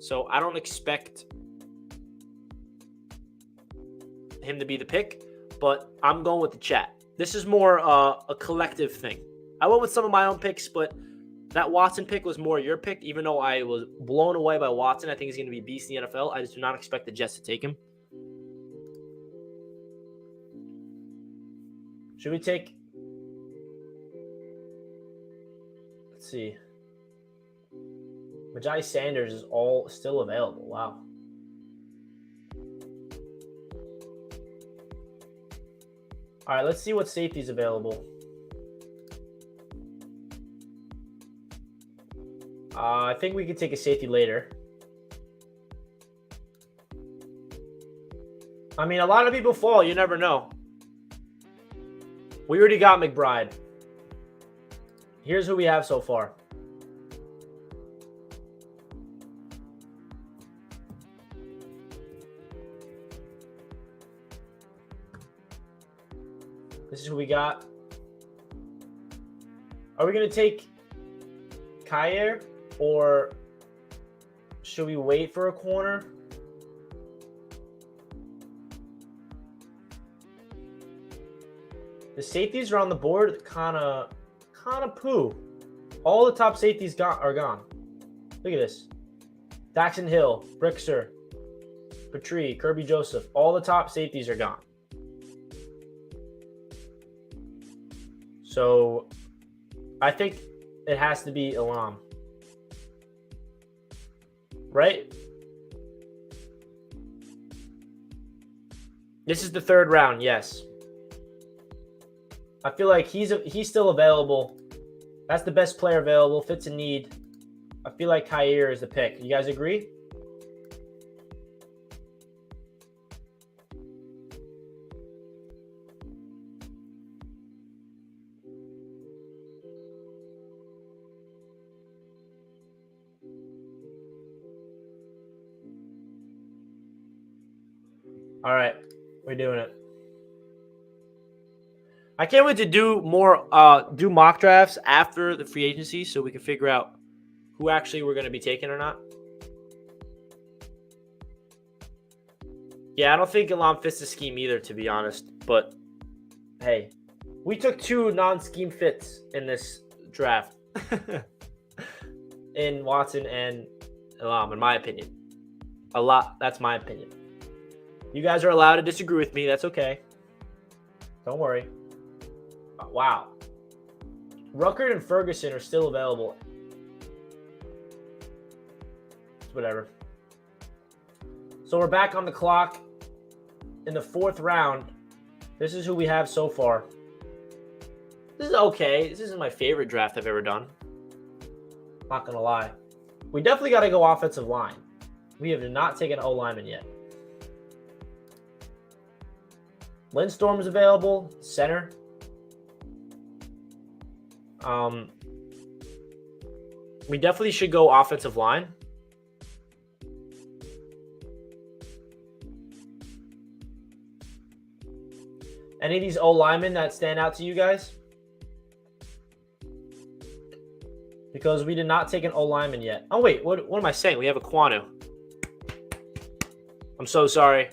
So I don't expect him to be the pick, but I'm going with the chat. This is more a collective thing. I went with some of my own picks, but that Watson pick was more your pick, even though I was blown away by Watson. I think he's going to be a beast in the NFL. I just do not expect the Jets to take him. Should we take... Let's see. Majai Sanders is all still available. Wow. All right, let's see what safety's available. I think we could take a safety later. I mean, a lot of people fall. You never know. We already got McBride. Here's who we have so far. This is who we got. Are we going to take Kyer or should we wait for a corner? The safeties are on the board, kind of poo. All the top safeties are gone. Look at this. Daxon Hill, Brickser, Petrie, Kirby Joseph. All the top safeties are gone. So I think it has to be Elam. Right? This is the third round, yes. I feel like he's still available. That's the best player available. Fits a need. I feel like Kyer is the pick. You guys agree? All right, we're doing it. I can't wait to do more, do mock drafts after the free agency so we can figure out who actually we're going to be taking or not. Yeah, I don't think Elam fits the scheme either, to be honest. But, hey, we took two non-scheme fits in this draft. In Watson and Elam, in my opinion. That's my opinion. You guys are allowed to disagree with me. That's okay. Don't worry. Wow. Ruckert and Ferguson are still available. Whatever. So we're back on the clock in the fourth round. This is who we have so far. This is okay. This isn't my favorite draft I've ever done. Not going to lie. We definitely got to go offensive line. We have not taken O lineman yet. Lindstorm's available. Center. We definitely should go offensive line. Any of these O linemen that stand out to you guys? Because we did not take an O lineman yet. Oh, wait. What am I saying? We have a Kwanu. I'm so sorry.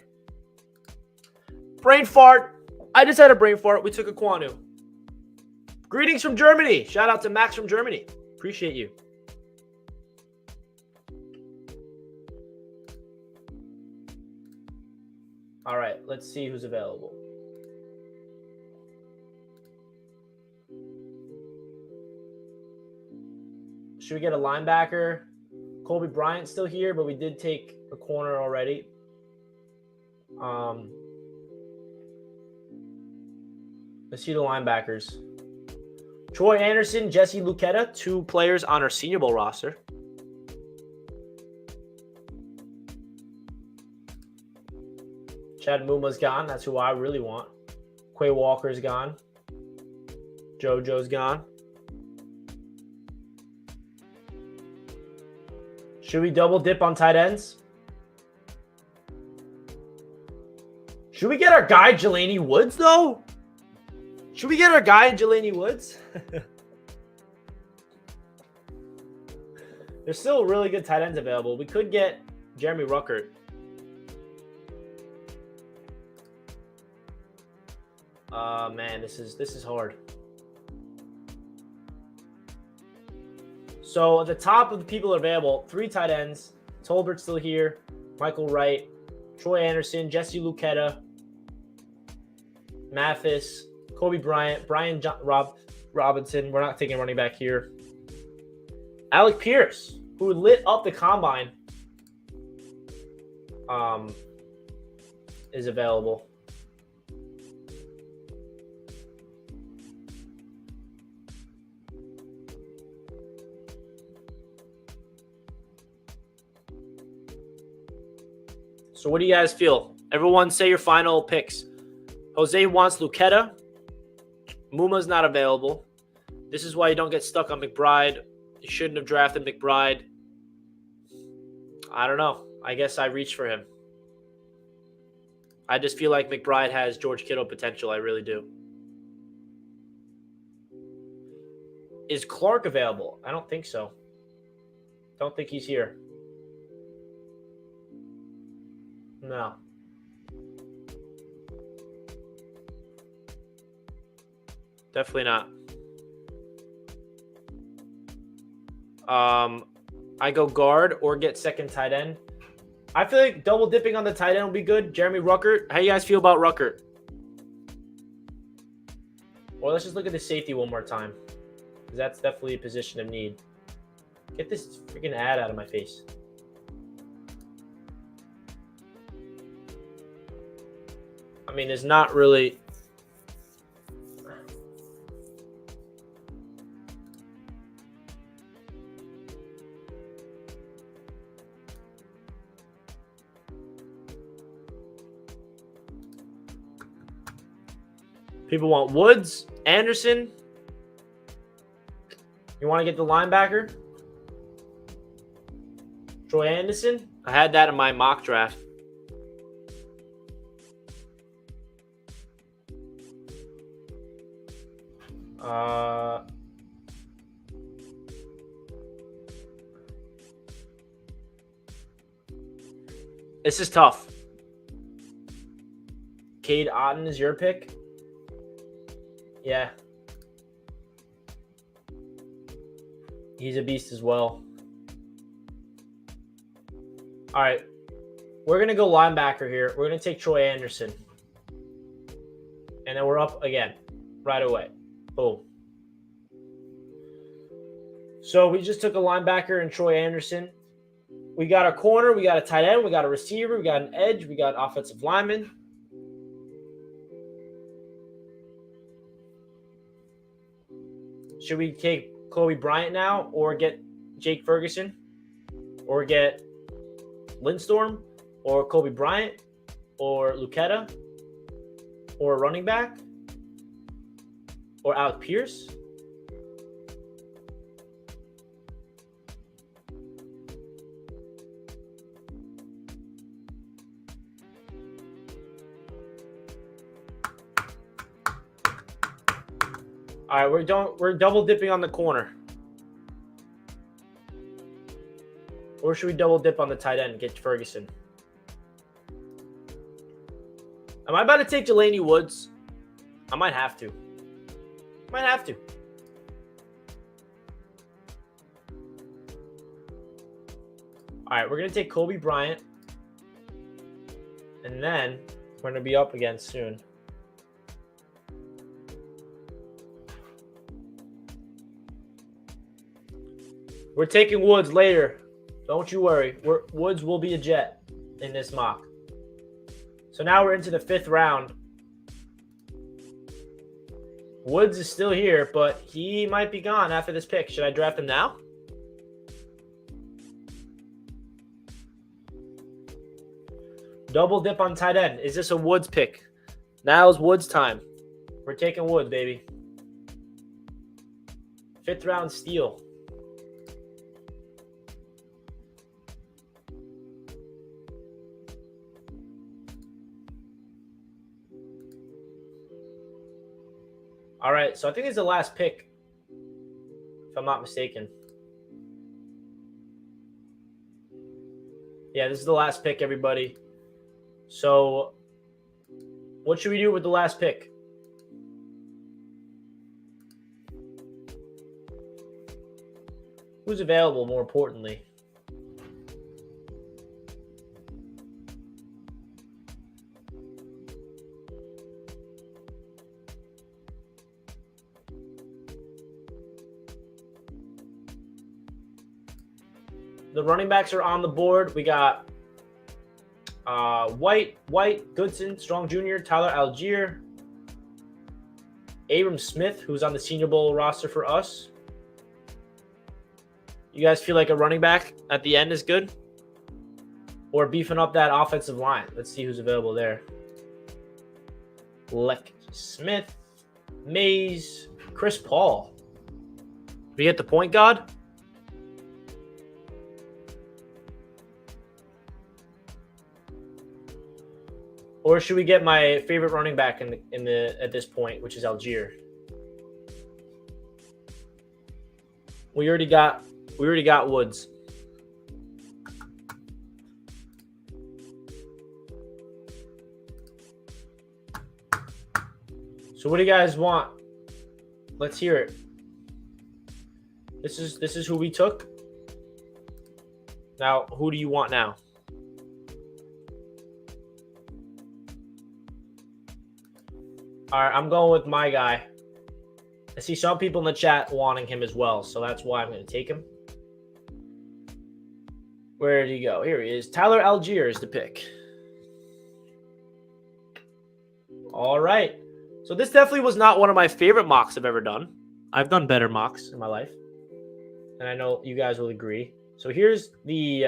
Brain fart. I just had a brain fart. We took a Kwanu. Greetings from Germany. Shout out to Max from Germany. Appreciate you. All right. Let's see who's available. Should we get a linebacker? Colby Bryant's still here, but we did take a corner already. Let's see the linebackers. Troy Anderson, Jesse Luketa, 2 players on our Senior Bowl roster. Chad Muma's gone. That's who I really want. Quay Walker's gone. JoJo's gone. Should we double dip on tight ends? Should we get our guy Delaney Woods though? Should we get our guy Delaney Woods? There's still really good tight ends available. We could get Jeremy Ruckert. Man, this is hard. So at the top of the people available, 3 tight ends. Tolbert's still here. Michael Wright, Troy Anderson, Jesse Luketa, Mathis, Kobe Bryant, Robinson. We're not taking running back here. Alec Pierce, who lit up the combine, is available. So what do you guys feel? Everyone say your final picks. Jose wants Luketa. Muma's not available. This is why you don't get stuck on McBride. You shouldn't have drafted McBride. I don't know. I guess I reached for him. I just feel like McBride has George Kittle potential. I really do. Is Clark available? I don't think so. Don't think he's here. No. Definitely not. I go guard or get second tight end. I feel like double dipping on the tight end will be good. Jeremy Ruckert. How you guys feel about Ruckert? Or let's just look at the safety one more time, because that's definitely a position of need. Get this freaking ad out of my face. I mean, there's not really... People want Woods, Anderson. You want to get the linebacker? Troy Anderson. I had that in my mock draft. This is tough. Cade Otton is your pick? Yeah. He's a beast as well. All right. We're going to go linebacker here. We're going to take Troy Anderson. And then we're up again right away. Boom. So we just took a linebacker and Troy Anderson. We got a corner. We got a tight end. We got a receiver. We got an edge. We got offensive lineman. Should we take Kobe Bryant now or get Jake Ferguson or get Lindstorm or Kobe Bryant or Luketa or a running back or Alec Pierce? All right, we're double dipping on the corner. Or should we double dip on the tight end and get Ferguson? Am I about to take Delaney Woods? I might have to. Might have to. All right, we're going to take Kobe Bryant. And then we're going to be up again soon. We're taking Woods later. Don't you worry. Woods will be a Jet in this mock. So now we're into the 5th round. Woods is still here, but he might be gone after this pick. Should I draft him now? Double dip on tight end. Is this a Woods pick? Now's Woods time. We're taking Woods, baby. 5th round steal. All right, so I think it's the last pick, if I'm not mistaken. Yeah, this is the last pick, everybody. So what should we do with the last pick? Who's available, more importantly? The running backs are on the board. We got White, Goodson, Strong Jr., Tyler Algier, Abram Smith, who's on the Senior Bowl roster for us. You guys feel like a running back at the end is good? Or beefing up that offensive line? Let's see who's available there. Leck Smith, Mays, Chris Paul. We get the point guard? Or should we get my favorite running back at this point, which is Algier? We already got Woods. So what do you guys want? Let's hear it. This is who we took. Now, who do you want now? All right, I'm going with my guy. I see some people in the chat wanting him as well, so that's why I'm going to take him. Where did he go? Here he is. Tyler Algier is the pick. All right. So this definitely was not one of my favorite mocks I've ever done. I've done better mocks in my life, and I know you guys will agree. So here's the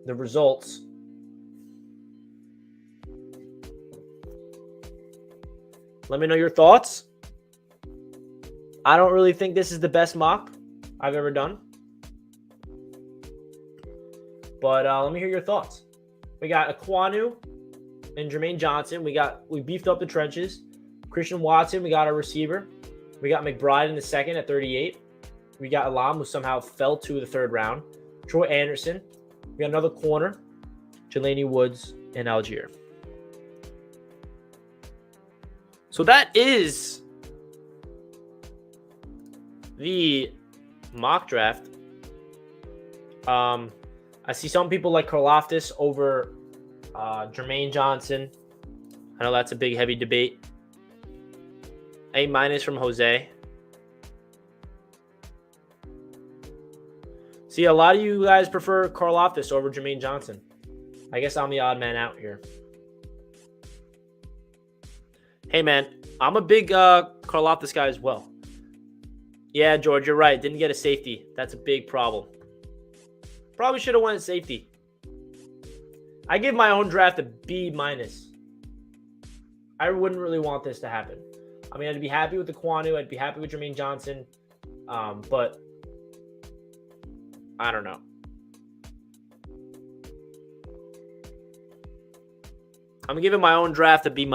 results. Let me know your thoughts. I don't really think this is the best mock I've ever done. But let me hear your thoughts. We got Aquanu and Jermaine Johnson. We beefed up the trenches. Christian Watson, we got our receiver. We got McBride in the second at 38. We got Elam, who somehow fell to the third round. Troy Anderson. We got another corner. Delaney Woods and Algier. So that is the mock draft. I see some people like Karlaftis over Jermaine Johnson. I know that's a big, heavy debate. A- from Jose. See, a lot of you guys prefer Karlaftis over Jermaine Johnson. I guess I'm the odd man out here. Hey, man, I'm a big Karlaftis guy as well. Yeah, George, you're right. Didn't get a safety. That's a big problem. Probably should have went safety. I give my own draft a B-. I wouldn't really want this to happen. I mean, I'd be happy with the Aquanu. I'd be happy with Jermaine Johnson. But I don't know. I'm giving my own draft a B-.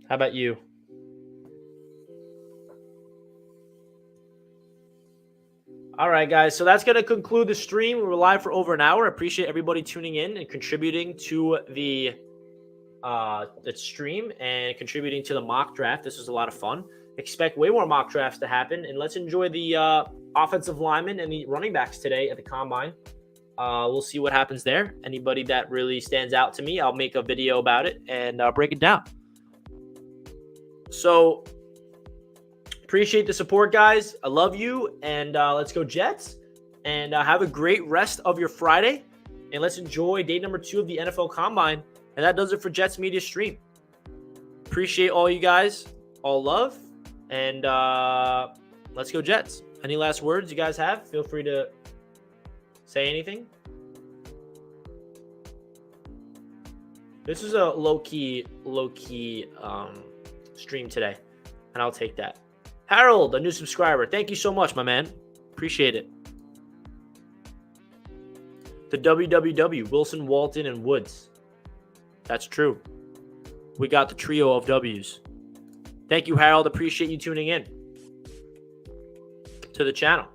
How about you? All right, guys. So that's going to conclude the stream. We were live for over an hour. I appreciate everybody tuning in and contributing to the stream and contributing to the mock draft. This was a lot of fun. Expect way more mock drafts to happen. And let's enjoy the offensive linemen and the running backs today at the Combine. We'll see what happens there. Anybody that really stands out to me, I'll make a video about it and break it down. So appreciate the support, guys. I love you. And let's go Jets. And have a great rest of your Friday. And let's enjoy day number 2 of the NFL Combine. And that does it for Jets Media Stream. Appreciate all you guys. All love. And let's go Jets. Any last words you guys have? Feel free to say anything. This is a low-key stream today. And I'll take that. Harold, a new subscriber. Thank you so much, my man. Appreciate it. The WWW, Wilson, Walton, and Woods. That's true. we got the trio of W's. Thank you, Harold. Appreciate you tuning in to the channel.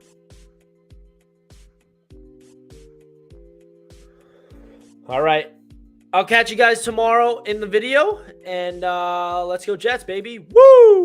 All right. I'll catch you guys tomorrow in the video. And let's go Jets, baby. Woo!